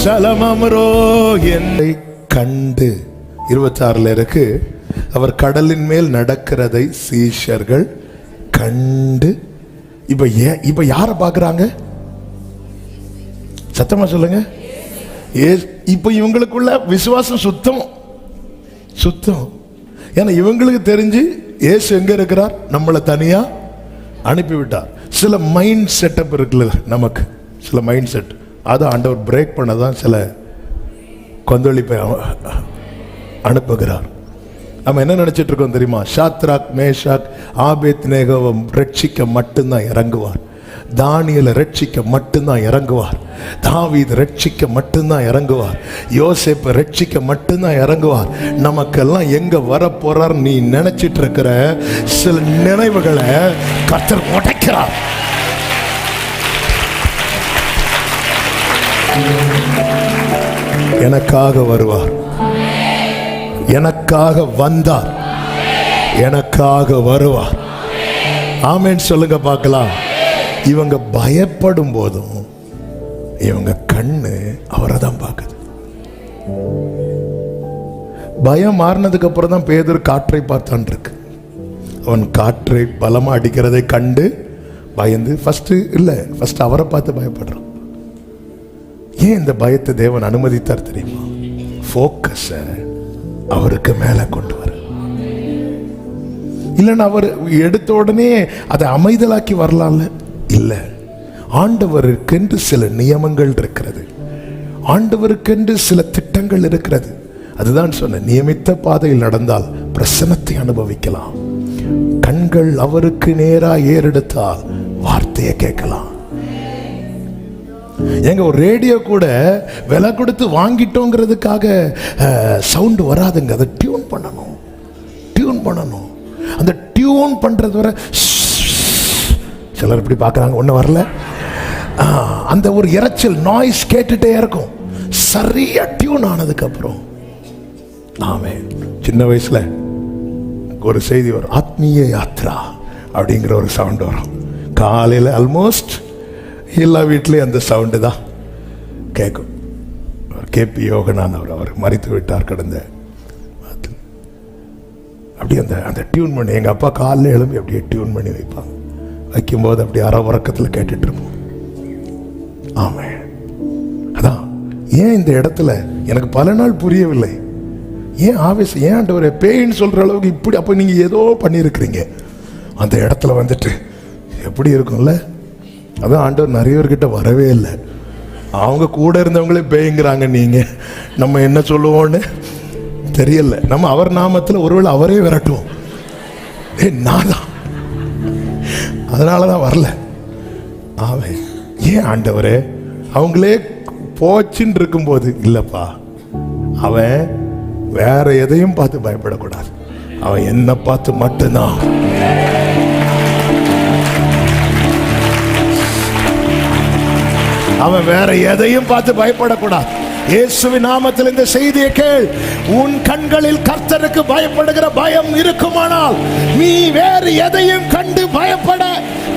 சலமம்ரோ என்னை கண்டு. 26 இருக்கு, அவர் கடலின் மேல் நடக்கிறதை சீஷர்கள் கண்டு. இப்ப யார பாக்குறாங்க? சத்தமா சொல்லுங்க. இப்ப இவங்களுக்குள்ள விசுவாசம் சுத்தம் சுத்தம். ஏன்னா இவங்களுக்கு தெரிஞ்சு இயேசு எங்க இருக்கிறார், நம்மளை தனியா அனுப்பிவிட்டார். சில மைண்ட் செட்டப் இருக்குல்ல நமக்கு, சில மைண்ட் செட், அதை ஆண்டவர் பிரேக் பண்ணதான் சில கொந்தளிப்பை அனுப்புகிறார். நம்ம என்ன நினைச்சிட்டு இருக்கோம் தெரியுமா? சாத்ராக், மேஷாக், ஆபேத்நேகோவை ரட்சிக்க மட்டும்தான் இறங்குவார், தானியேலை ரட்சிக்க மட்டும்தான் இறங்குவார், தாவீது ரட்சிக்க மட்டும்தான் இறங்குவார், யோசேப்பை ரட்சிக்க மட்டும்தான் இறங்குவார். நமக்கெல்லாம் எங்க வர போறார் நீ நினைச்சிட்டு இருக்கிற சில நினைவுகளை கர்த்தர் உடைக்கிறார். எனக்காக வருவார், எனக்காக வந்தார், எனக்காக வருவார். ஆமென் சொல்லுங்க பார்க்கலாம். இவங்க பயப்படும் போதும் இவங்க கண்ணு அவரை தான் பார்க்குது. பயம் மாறினதுக்கு அப்புறம் தான் பேதுரு காற்றை பார்த்தான் இருக்கு. அவன் காற்றை பலமா அடிக்கிறதை கண்டு பயந்து, ஃபர்ஸ்ட் அவரை பார்த்து பயப்படுறான். ஏன் இந்த பயத்தை தேவன் அனுமதித்தார் தெரியுமா? ஃபோக்கஸ அவருக்கு மேல கொண்டு வர. இல்லைன்னா அவர் எடுத்த உடனே அதை அமைதலாக்கி வரலாம்ல. இல்ல, ஆண்டவருக்கென்று சில நியமங்கள் இருக்கிறது, ஆண்டவருக்கென்று சில திட்டங்கள் இருக்கிறது. அதுதான் சொன்ன, நியமித்த பாதையில் நடந்தால் பிரசன்னத்தை அனுபவிக்கலாம். கண்கள் அவருக்கு நேரா ஏறெடுத்தால் வார்த்தையை கேட்கலாம். எங்க ஒரு ரேடியோ கூட விலை கொடுத்து வாங்கிட்டோங்கிறதுக்காக சவுண்ட் வராதுங்க. அதை டியூன் பண்ணணும், டியூன் பண்ணணும். அந்த டியூன் பண்றது வரை சிலர் இப்படி பார்க்குறாங்க, ஒன்றும் வரல. அந்த ஒரு இரைச்சல் நாய்ஸ் கேட்டுட்டே இருக்கும். சரியா டியூன் ஆனதுக்கு அப்புறம், ஆமென். சின்ன வயசுல ஒரு செய்தி வரும், ஆத்மீய யாத்ரா அப்படிங்கிற ஒரு சவுண்ட் வரும். காலையில் ஆல்மோஸ்ட் எல்லா வீட்லேயும் அந்த சவுண்டு தான் கேட்கும். கேபி யோகனான் அவர் மறித்து விட்டார் கடந்த. அப்படி அந்த டியூன் பண்ணி எங்கள் அப்பா காலையில் எழும்பி அப்படியே டியூன் பண்ணி வைப்பாங்க. வைக்கும்போது அப்படி அரை உறக்கத்தில் கேட்டுட்டு இருப்போம். ஆமாம், அதான் ஏன் இந்த இடத்துல எனக்கு பல நாள் புரியவில்லை. ஏன் ஆவேசம், ஏன் ஆண்டவரே பேயின்னு சொல்கிற அளவுக்கு இப்படி? அப்போ நீங்கள் ஏதோ பண்ணியிருக்கிறீங்க. அந்த இடத்துல வந்துட்டு எப்படி இருக்கும்ல? அதான் ஆண்டவர் நிறைய பேர்கிட்ட வரவே இல்லை. அவங்க கூட இருந்தவங்களே பேய்ங்கிறாங்க. நீங்க நம்ம என்ன சொல்லுவோன்னு தெரியல. நம்ம அவர் நாமத்தில் ஒருவேளை அவரே விரட்டுவோம். நான் தான் அதனாலதான் வரல. அவன் ஏன் ஆண்டவரே? அவங்களே போச்சுன்னு இருக்கும்போது இல்லப்பா, அவன் வேற எதையும் பார்த்து பயப்படக்கூடாது. அவன் என்ன பார்த்து மட்டும்தான். அவன் வேற எதையும் பார்த்து பயப்படக்கூடாது. இயேசுவின் நாமத்தில் இந்த செய்தியை கேள். உன் கண்களில் கர்த்தருக்கு பயப்படுகிற பயம் இருக்குமானால் நீ வேறு எதையும் கண்டு பயப்பட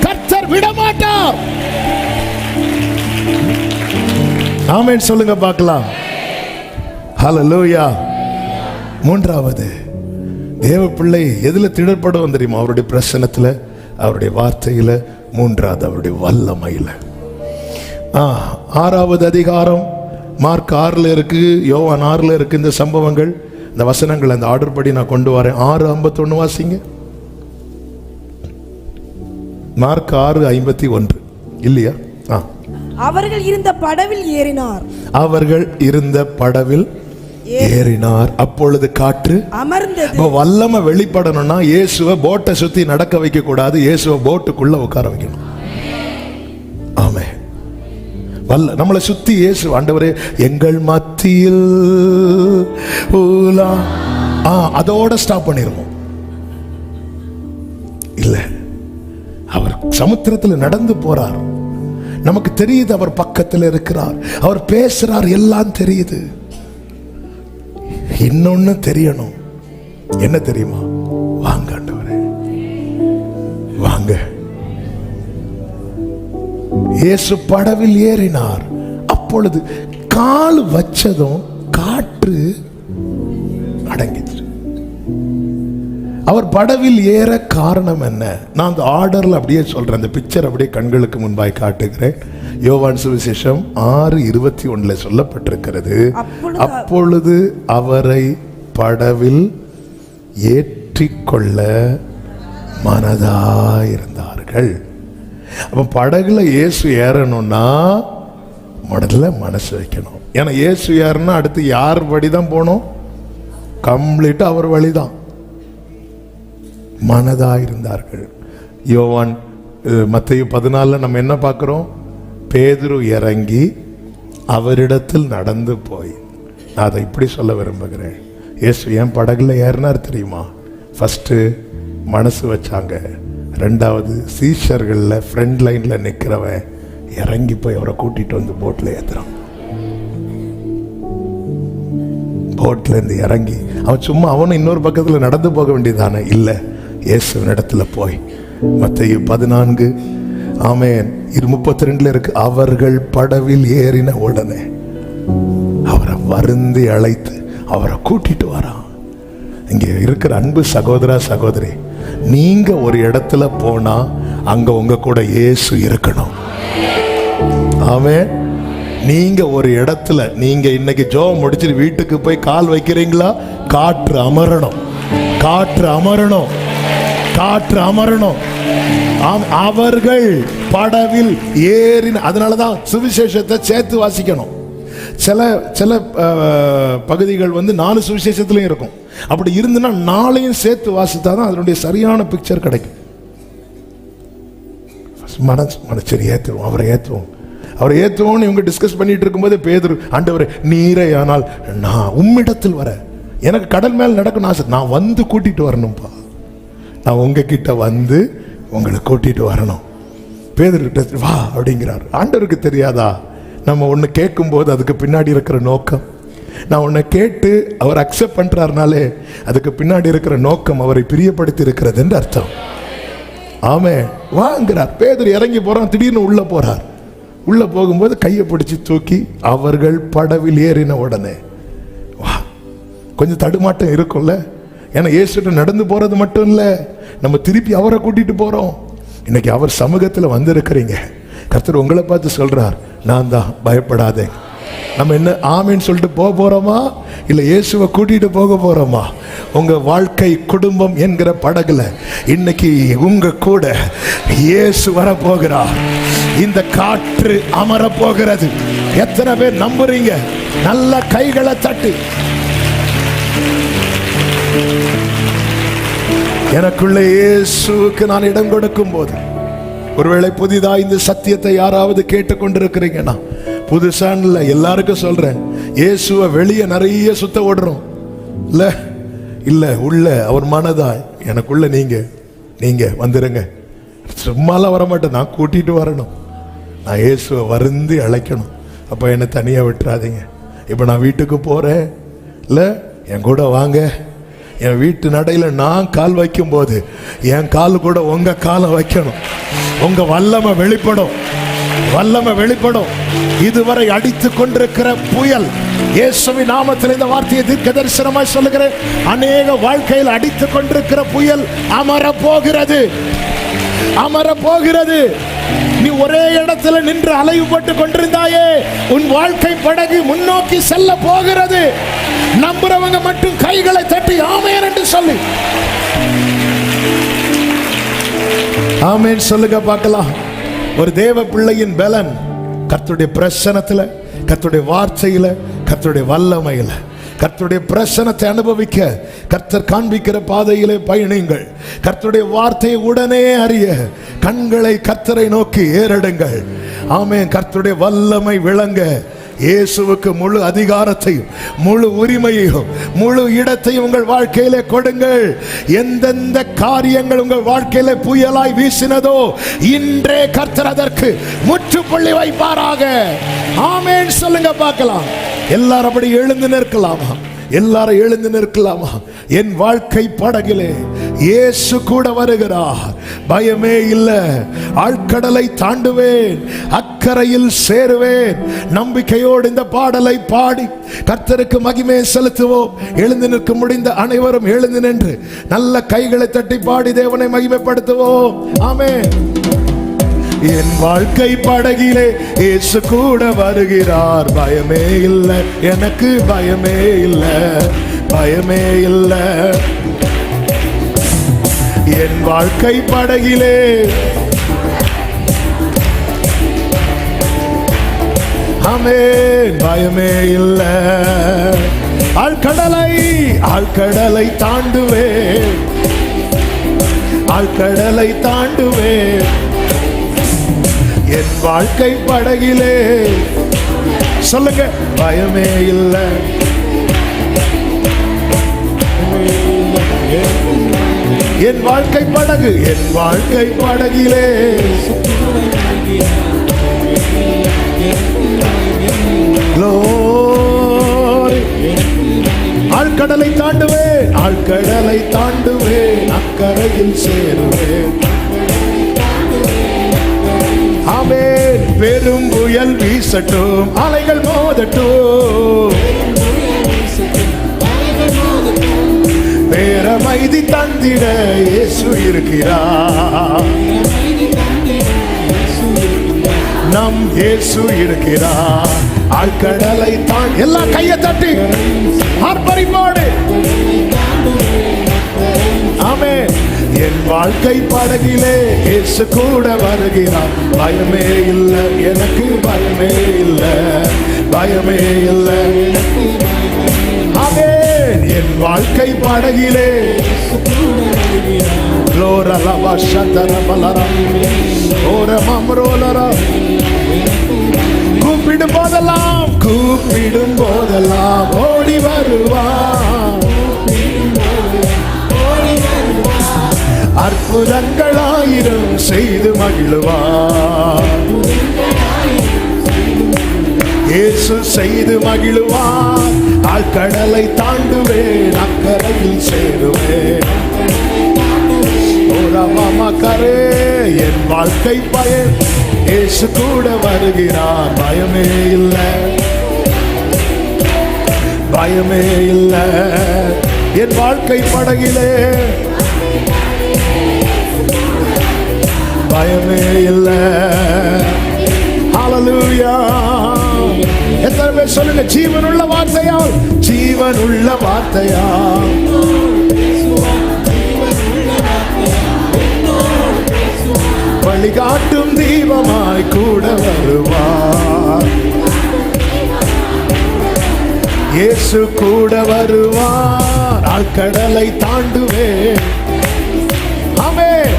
கர்த்தர் விடமாட்டார். ஆமென் சொல்லுங்க பார்க்கலாம். ஹல்லேலூயா. மூன்றாவது, தேவ பிள்ளை எதுல திடப்படுவோம் தெரியுமா? அவருடைய பிரசன்னத்துல, அவருடைய வார்த்தையில. மூன்றாவது, அவருடைய வல்லமையில. 6வது அதிகாரம் மார்க் 6ல் இருக்கு, யோவான் 6ல் இருக்கு இந்த சம்பவங்கள். இந்த வசனங்கள் அந்த ஆர்டர் படி நான் கொண்டு வரேன். 6:51 வாசிங்க. மார்க் 6:51 இல்லையா? அவர்கள் இருந்த படவில் ஏறினார். அவர்கள் இருந்த படவில் ஏறினார். அப்பொழுது காற்று அமர்ந்தது. வல்லமை வெளிப்படணும்னா இயேசுவை போட்டை சுத்தி நடக்க வைக்க கூடாது. இயேசுவை போட்டுக்குள்ள உட்கார வைக்கணும். ஆமே. நம்மளை சுத்தி இயேசு, ஆண்டவரே எங்கள் மத்தியில் அதோட ஸ்டாப் பண்ணிருவோம். இல்ல, அவர் சமுத்திரத்தில் நடந்து போறார். நமக்கு தெரியுது அவர் பக்கத்தில் இருக்கிறார், அவர் பேசுறார், எல்லாம் தெரியுது. இன்னொன்னு தெரியணும். என்ன தெரியுமா? வாங்க ஆண்டவரே வாங்க. இயேசு படவில் ஏறினார். அப்பொழுது கால் வச்சதும் காற்று அடங்கிச்சு. அவர் படவில் ஏற காரணம் என்ன? நான் அந்த ஆர்டர்ல அப்படியே சொல்றேன். அந்த பிக்சர் அப்படியே கண்களுக்கு முன்பாய் காட்டுகிறேன். யோவான் சுவிசேஷம் 6:21 சொல்லப்பட்டிருக்கிறது. அப்பொழுது அவரை படவில் ஏற்றிக்கொள்ள மனதாயிருந்தார்கள். அப்ப படகுல இயேசு ஏறணும்னா முதல்ல மனசு வைக்கணும். ஏன்னா இயேசு ஏறனா அடுத்து யார் வழிதான் போகணும்? கம்ப்ளீட்டா அவர் வழிதான். மனதாயிருந்தார்கள். யோவான் மத்தேயு 14 நம்ம என்ன பார்க்கிறோம்? பேதுரு இறங்கி அவரிடத்தில் நடந்து போய். நான் அதை இப்படி சொல்ல விரும்புகிறேன். இயேசு ஏன் படகுல ஏறினார் தெரியுமா? ஃபர்ஸ்ட் மனசு வச்சாங்க. ரெண்டாவது, சீஷர்கள்ல ஃப்ரண்ட் லைன்ல நிக்கிறவன் இறங்கி போய் அவரை கூட்டிட்டு வந்து போட்ல ஏத்துறான். போட்ல இருந்து இறங்கி அவன் சும்மா அவனும் இன்னொரு பக்கத்துல நடந்து போக வேண்டியதானே? இல்ல, இயேசுவின் இடத்துல போய். மத்தேயு 14 ஆமென் 32 இருக்கு. அவர்கள் படவில் ஏறின உடனே அவரை வருந்தி அழைத்து அவரை கூட்டிட்டு வரான். இங்க இருக்கிற அன்பு சகோதரா சகோதரி, நீங்க ஒரு இடத்துல போனா அங்க உங்க கூட இயேசு இருக்கணும். ஆமென். நீங்க ஒரு இடத்துல, நீங்க இன்னைக்கு ஜெபம் முடிச்சிட்டு வீட்டுக்கு போய் கால் வைக்கிறீங்களா? காற்று அமரணும், காற்று அமரணும், காற்று அமரணும். அவர்கள் படவில் ஏறின. அதனாலதான் சுவிசேஷத்தை சேர்த்து வாசிக்கணும். சில பகுதிகள் 4 சுவிசேஷத்திலையும் இருக்கும். அப்படி இருந்துன்னா 4ஐயும் சேர்த்து வாசித்தாதான் அதனுடைய சரியான பிக்சர் கிடைக்கும். மனசரி ஏற்றுவோம், அவரை ஏற்றுவோம், அவரை ஏற்றுவோம்னு இவங்க டிஸ்கஸ் பண்ணிட்டு இருக்கும்போது பேதுரு, ஆண்டவரே நீரே ஆனால் நான் உம்மிடத்தில் வர, எனக்கு கடல் மேல் நடக்கணும் ஆசை, நான் வந்து கூட்டிட்டு வரணும்ப்பா, நான் உங்ககிட்ட வந்து உங்களை கூட்டிட்டு வரணும். பேதுருக்கிட்ட வா அப்படிங்கிறார். ஆண்டவருக்கு தெரியாதா நம்ம ஒன்று கேட்கும்போது அதுக்கு பின்னாடி இருக்கிற நோக்கம்? நான் உன்னை கேட்டு அவர் அக்செப்ட் பண்றாருனாலே அதுக்கு பின்னாடி இருக்கிற நோக்கம் அவரை பிரியப்படுத்தி இருக்கிறது என்று அர்த்தம். ஆமே, வாங்கிறார். பேதுரு இறங்கி போறான், திடீர்னு உள்ள போறார். உள்ள போகும்போது கையை பிடிச்சி தூக்கி அவர்கள் படவில் ஏறின உடனே வா. கொஞ்சம் தடுமாட்டம் இருக்கும்ல, ஏன்னா இயேசுட்ட நடந்து போறது மட்டும் இல்ல, நம்ம திருப்பி அவரை கூட்டிட்டு போறோம். இன்னைக்கு அவர் சமூகத்தில் வந்திருக்கிறீங்க. கர்த்தர் உங்களை பார்த்து சொல்றார், நான் தான், பயப்படாதே. நம்ம என்ன ஆமீன் சொல்லிட்டு போக போறோமா, இல்ல இயேசுவை கூட்டிட்டு போக போறோமா? உங்க வாழ்க்கை குடும்பம் என்கிற படகுல இன்னைக்கு உங்க கூட இயேசு வர போகிறார். இந்த காற்று அமர போகிறது. எத்தனை பேர் நம்புறீங்க? நல்ல கைகளை தட்டி. எனக்குள்ள இயேசுவுக்கு நான் இடம் கொடுக்கும் போது, ஒருவேளை புதிதா இந்த சத்தியத்தை யாராவது கேட்டுக்கொண்டிருக்கிறீங்கன்னா, புதுசான் இல்ல, எல்லாருக்கும் சொல்றேன், இயேசுவை வெளியே நிறைய சுத்த ஓடுறோம் இல்ல இல்ல, உள்ள அவர் மனதாய் எனக்குள்ள நீங்க வந்துருங்க. சும்மாலாம் வரமாட்டேன், நான் கூட்டிட்டு வரணும். நான் இயேசுவை வருந்தி அழைக்கணும். அப்ப என்னை தனியா விட்டுறாதீங்க. இப்ப நான் வீட்டுக்கு போறேன் இல்ல, என் கூட வாங்க. என் வீட்டு நடையில நான் கால் வைக்கும் போது என் கால் கூட உங்க காலை வைக்கணும். உங்க வல்லமை வெளிப்படும், வல்லமை வெளிப்படும். இதுவரை அடித்து கொண்டிருக்கிற புயல், இயேசுவின் நாமத்தில் இந்த வார்த்தையை தீர்க்க தரிசனமாய் சொல்லுகிறேன், அநேக வாழ்க்கையில் அடித்து கொண்டிருக்கிற புயல் அமர போகிறது, அமர போகிறது. நீ ஒரே இடத்துல நின்று அலைவுபட்டு கொண்டிருந்தாயே, உன் வாழ்க்கை படகு முன்னோக்கி செல்ல போகிறது. நம்புறவங்க மட்டும் கைகளை தட்டி ஆமென் என்று சொல்லி ஆமென் சொல்லுங்க பார்க்கலாம். ஒரு தேவ பிள்ளையின் பலன் கர்த்தருடைய பிரசன்னத்துல, கர்த்தருடைய வார்த்தையில, கர்த்தருடைய வல்லமையில. கர்த்தருடைய பிரசன்னத்தை அனுபவிக்க கர்த்தர் காண்பிக்கிற பாதையிலே பயணிங்கள். கர்த்தருடைய வார்த்தையை உடனே அறிய கண்களை கர்த்தரை நோக்கி ஏறெடுங்கள். ஆமென். கர்த்தருடைய வல்லமை விளங்க இயேசுவுக்கு முழு அதிகாரத்தையும் முழு உரிமையையும் முழு இடத்தையும் உங்கள் வாழ்க்கையிலே கொடுங்கள். எந்தெந்த காரியங்கள் உங்கள் வாழ்க்கையிலே புயலாய் வீசினதோ, இன்றே கர்த்தர் அதற்கு முற்றுப்புள்ளி வைப்பாராக. ஆமென் சொல்லுங்க பார்க்கலாம். எல்லாரும் அப்படி எழுந்து நிற்கலாமா? எல்லாரும் எழுந்து நிற்கலாமா? என் வாழ்க்கை படகிலே இயேசு கூட வருகிறார். பயமே இல்லை. ஆழ்கடலை தாண்டுவேன், அக்கறையில் சேருவேன். நம்பிக்கையோடு இந்த பாடலை பாடி கர்த்தருக்கு மகிமை செலுத்துவோம். எழுந்து நிற்க முடிந்த அனைவரும் எழுந்து நின்று நல்ல கைகளை தட்டி பாடி தேவனை மகிமைப்படுத்துவோம். ஆமென். என் வாழ்க்கை படகிலே இயேசு கூட வருகிறார். பயமே இல்லை, எனக்கு பயமே இல்லை, பயமே இல்லை. என் வாழ்க்கை படகிலே ஆமென், பயமே இல்லை. ஆழ்கடலை தாண்டுவேன், ஆழ்கடலை தாண்டுவேன். என் வாழ்க்கை படகிலே சொல்லுங்க, பயமே இல்லை. என் வாழ்க்கை படகு, என் வாழ்க்கை படகிலே ஆழ்கடலை தாண்டுவேன், ஆழ்கடலை தாண்டுவேன், அக்கறையில் சேருவேன். ஆமென். பெரும் புயல் வீசட்டும், அலைகள் மோதட்டும், பேரமைதி தந்திட இயேசு இருக்கிறார். நம் இயேசு இருக்கிறார். ஆழ்கடலை தான் எல்லா கையை தட்டி ஆர்ப்பரிப்போடு ஆமென். என் வாழ்க்கை படகிலே இயேசு கூட வருகிறார். பயமே இல்லை, எனக்கு பயமே இல்லை, பயமே இல்லை. ஆமென். என் வாழ்க்கை படகிலே கூப்பிடும் போதெல்லாம், கூப்பிடும் போதெல்லாம் ஓடி வருவான். அற்புதங்கள் ஆயிரம் செய்து மகிழுவார். இயேசு செய்து மகிழுவார். ஆழ்கடலை தாண்டுவேன், அக்கறையில் சேருவேன். ஓரமாமக்கரே, என் வாழ்க்கை பயன் இயேசு கூட வருகிறார். பயமே இல்லை, பயமே இல்லை. என் வாழ்க்கை படகிலே பயமே இல்லை. ஹல்லேலூயா. எத்தனை பேர் வழிகாட்டும் தீபமாய் கூட வருவார். இயேசு கூட வருவார். ஆழ்கடலை தாண்டுவேன். ஆமென்.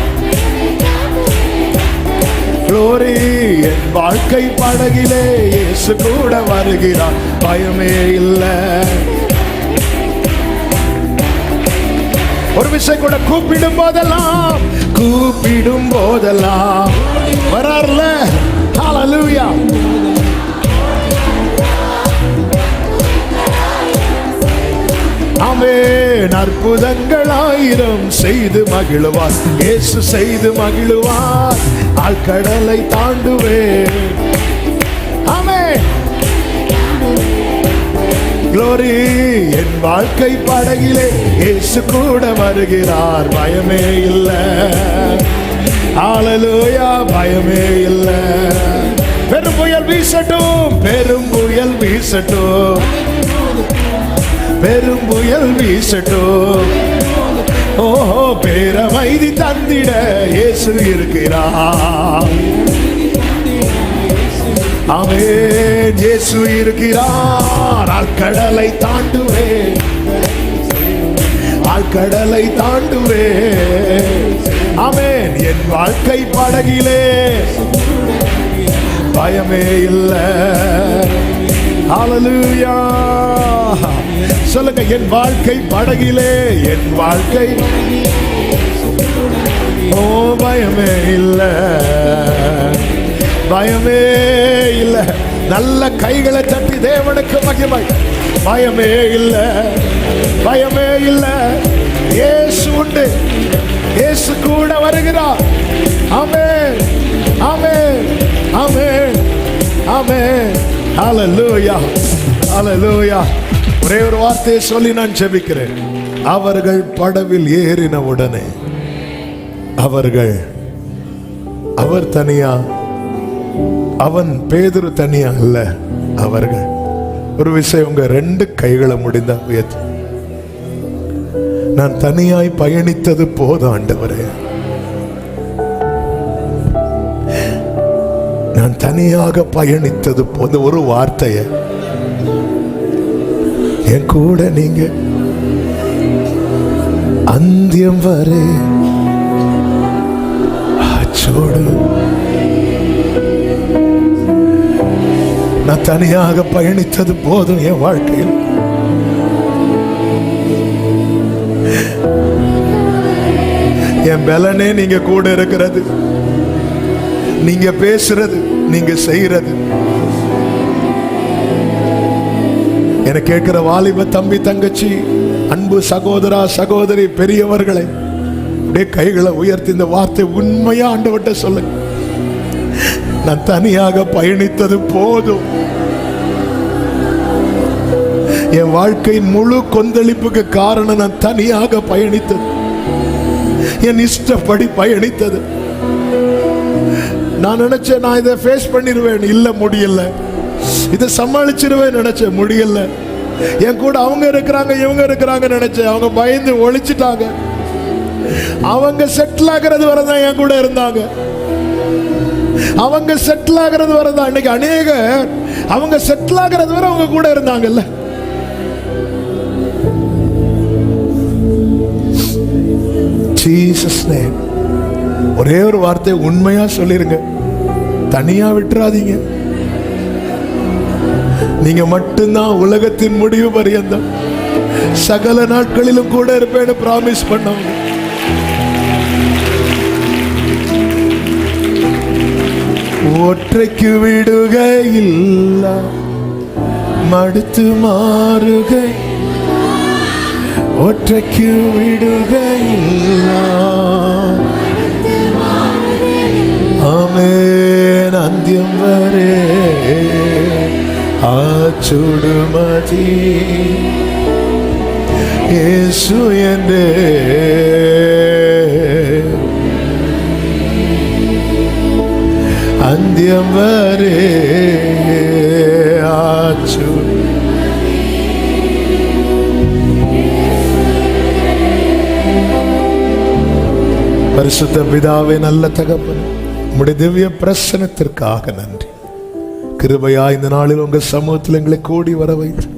Glory. என் வாழ்க்கை படகிலே இயேசு கூட வருகிறார். பயமே இல்லை. ஒரு விஷயம் கூட கூப்பிடும் போதெல்லாம் வரார்ல. ஹல்லேலூயா. ஆமென். அற்புதங்கள் 1000 செய்து மகிழுவார். இயேசு செய்து மகிழுவார். ஆழ்கடலை தாண்டுவேன். ஆமென். Glory. என் வாழ்க்கை படகிலே இயேசு கூட வருகிறார். பயமே இல்லை. ஹல்லேலூயா. பயமே இல்லை. பெரும் புயல் வீசட்டும், பெரும் புயல் வீசட்டும், பெரும் புயல் வீசட்டும். ஓஹோ, பேரமைதி தந்திட இயேசு இருக்கிறார். ஆமென். இயேசு இருக்கிறார். ஆழ்கடலை தாண்டுவேன். ஆழ்கடலை தாண்டுவேன். ஆமென். என் வாழ்க்கை படகிலே பயமே இல்லை. ஹல்லேலூயா. சொல்லுங்க, என் வாழ்க்கை படகிலே, என் வாழ்க்கை ஓ பயமே இல்லை. பயமே இல்லை. நல்ல கைகளை தட்டி தேவனுக்கு மகிமை. பயமே இல்லை. பயமே இல்லை. இயேசு உண்டு. இயேசு கூட வருகிறார். ஆமென். ஆமென். ஆமென். ஆமென். ஹல்லேலூயா. ஹல்லேலூயா. ஒரே ஒரு வார்த்தையை சொல்லி நான் ஜெபிக்கிறேன். அவர்கள் படவில் ஏறின உடனே அவர் தனியா, அவன் பேதுரு தனியா அல்ல. அவர்கள் ஒரு விஷயம், உங்க 2 கைகளை முடிந்தா உயர்த்து. நான் தனியாய் பயணித்தது போதும் ஆண்டவரே. நான் தனியாக பயணித்தது போது ஒரு வார்த்தையை என் கூட நீங்க அந்தியம் வரை ஆச்சோடு. நான் தனியாக பயணித்தது போதும் என் வாழ்க்கையில். என் பலனே நீங்க கூட இருக்கிறது, நீங்க பேசுறது, நீங்க செய்யறது. என கேட்கிற வாலிப தம்பி தங்கச்சி, அன்பு சகோதரா சகோதரி, பெரியவர்களை கைகளை உயர்த்தி இந்த வார்த்தை உண்மையா ஆண்டவர்கிட்ட சொல்லுங்க. நான் தனியாக பயணித்தது போதும். என் வாழ்க்கையின் முழு கொந்தளிப்புக்கு காரணம் நான் தனியாக பயணித்தது, என் இஷ்டப்படி பயணித்தது. நான் நினைச்சேன் நான் இதை ஃபேஸ் பண்ணிடுவேன், இல்ல முடியல. இதை சமாளிச்சிருவேன் நினைச்சேன், முடியல. என் கூட அவங்க இருக்கிறாங்க இவங்க இருக்கிறாங்க நினைச்சேன், அவங்க பயந்து ஒழிச்சிட்டாங்க. அவங்க செட்டில் ஆகிறது வரதான் என் கூட இருந்தாங்க. அவங்க செட்டில் ஆகிறது வரதான் இன்னைக்கு அநேக அவங்க செட்டில் ஆகிறது வரை அவங்க கூட இருந்தாங்கல்ல. Jesus name. ஒரே ஒரு வார்த்தை உண்மையா சொல்லிருங்க, தனியா விட்டுறாதீங்க. நீங்க மட்டும்தான் உலகத்தின் முடிவு பரியந்தம் சகல நாட்களிலும் கூட இருப்பேன்னு பிராமிஸ் பண்ணவங்க. ஒற்றைக்கு விடுகையில் மடுத்து மாறுகை, ஒற்றைக்கு விடுகையில். ஆமென். அந்தியம் வரை ஆச்சுடுமதி இயேசு என்றே. அந்தியம் வரை ஆச்சு. பரிசுத்த பிதாவே, நல்ல தகப்பன், உம்முடைய திவ்ய பிரசனத்திற்காக நன்றி. கிருபையா இந்த நாளில் உங்க சமூகத்தில் எங்களை கூடி வர வைத்து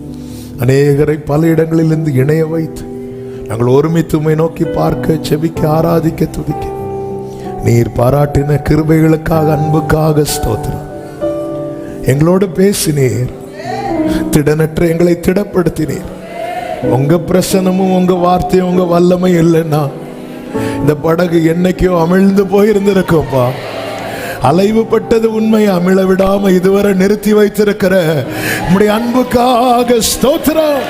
அநேகரை பல இடங்களிலிருந்து இணைய வைத்து நாங்கள் ஒருமித்து உம்மை நோக்கி பார்க்க, செபிக்க, ஆராதிக்க, துதிக்க நீர் பாராட்டின கிருபைகளுக்காக, அன்புக்காக ஸ்தோத்திரம். எங்களோடு பேசினீர், திடனற்ற எங்களை திடப்படுத்தினீர். உங்க பிரசனமும் உங்க வார்த்தையும் உங்க வல்லமை இல்லைன்னா இந்த படகு என்னைக்கோ அமிழ்ந்து போயிருந்திருக்கும்பா. அலைவுபட்டது உண்மை, அமிழ விடாம இதுவரை நிறுத்தி வைத்திருக்கிற உம்முடைய அன்புக்காக ஸ்தோத்திரம்.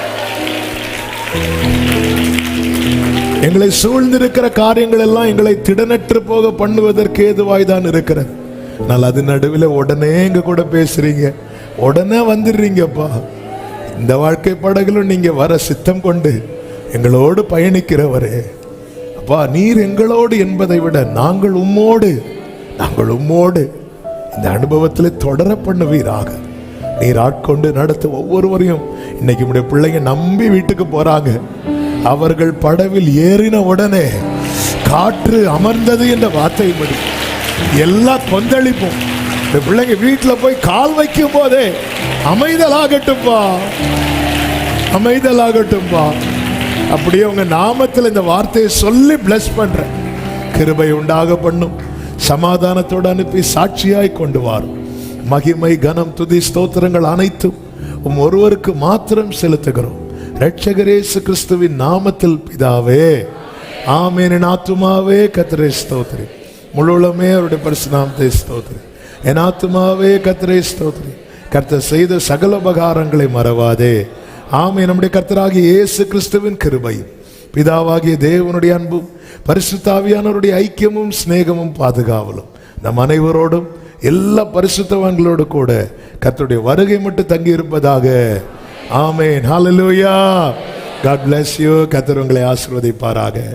எங்களை சூழ்ந்திருக்கிற காரியங்கள் எல்லாம் எங்களை திடனற்று போக பண்ணுவதற்கு ஏதுவாய் தான் இருக்கிறது. ஆனால் அது நடுவில் உடனே எங்க கூட பேசுறீங்க, உடனே வந்துடுறீங்கப்பா. இந்த வாழ்க்கை படகுல நீங்க வர சித்தம் கொண்டு எங்களோடு பயணிக்கிறவரே அப்பா, நீர் எங்களோடு என்பதை விட நாங்கள் உம்மோடு இந்த அனுபவத்தில் தொடர பண்ணுவீராக. நீர் ஆட்கொண்டு நடத்த ஒவ்வொருவரையும். இன்னைக்கு உடைய பிள்ளைங்க நம்பி வீட்டுக்கு போறாங்க. அவர்கள் படவில் ஏறின உடனே காற்று அமர்ந்தது என்ற வார்த்தைப்படி எல்லா கொந்தளிப்பும் இந்த பிள்ளைங்க வீட்டில் போய் கால் வைக்கும் போதே அமைதலாகட்டும்பா, அமைதலாகட்டும்பா. அப்படியே உங்க நாமத்தில் இந்த வார்த்தையை சொல்லி பிளஸ் பண்றேன். கிருபை உண்டாக பண்ணும், சமாதானத்தோடு அனுப்பி சாட்சியாய் கொண்டு வாரும். மகிமை, கனம், துதி, ஸ்தோத்திரங்கள் அனைத்தும் ஒருவருக்கு மாத்திரம் செலுத்துகிறோம். இரட்சகர் இயேசு கிறிஸ்துவின் நாமத்தில் பிதாவே, ஆமென். என் ஆத்துமாவே கர்த்தரை ஸ்தோத்திரி, முழுவதுமே அவருடைய பரிசுத்த நாமத்தை ஸ்தோத்திரி. என் ஆத்துமாவே கர்த்தரை ஸ்தோத்திரி, கர்த்தர் செய்த சகல உபகாரங்களை மறவாதே. ஆமென். நம்முடைய கர்த்தராகிய இயேசு கிறிஸ்துவின் கிருபையும், பிதாவாகிய தேவனுடைய அன்பும், பரிசுத்த ஆவியானவருடைய ஐக்கியமும், சிநேகமும், பாதுகாவலும் நம் அனைவரோடும் எல்லா பரிசுத்தவான்களோடு கூட கர்த்தருடைய வருகை மட்டும் தங்கி இருப்பதாக. ஆமென். ஹல்லேலூயா. God bless you. கர்த்தர் உங்களை ஆசீர்வதிப்பாராக.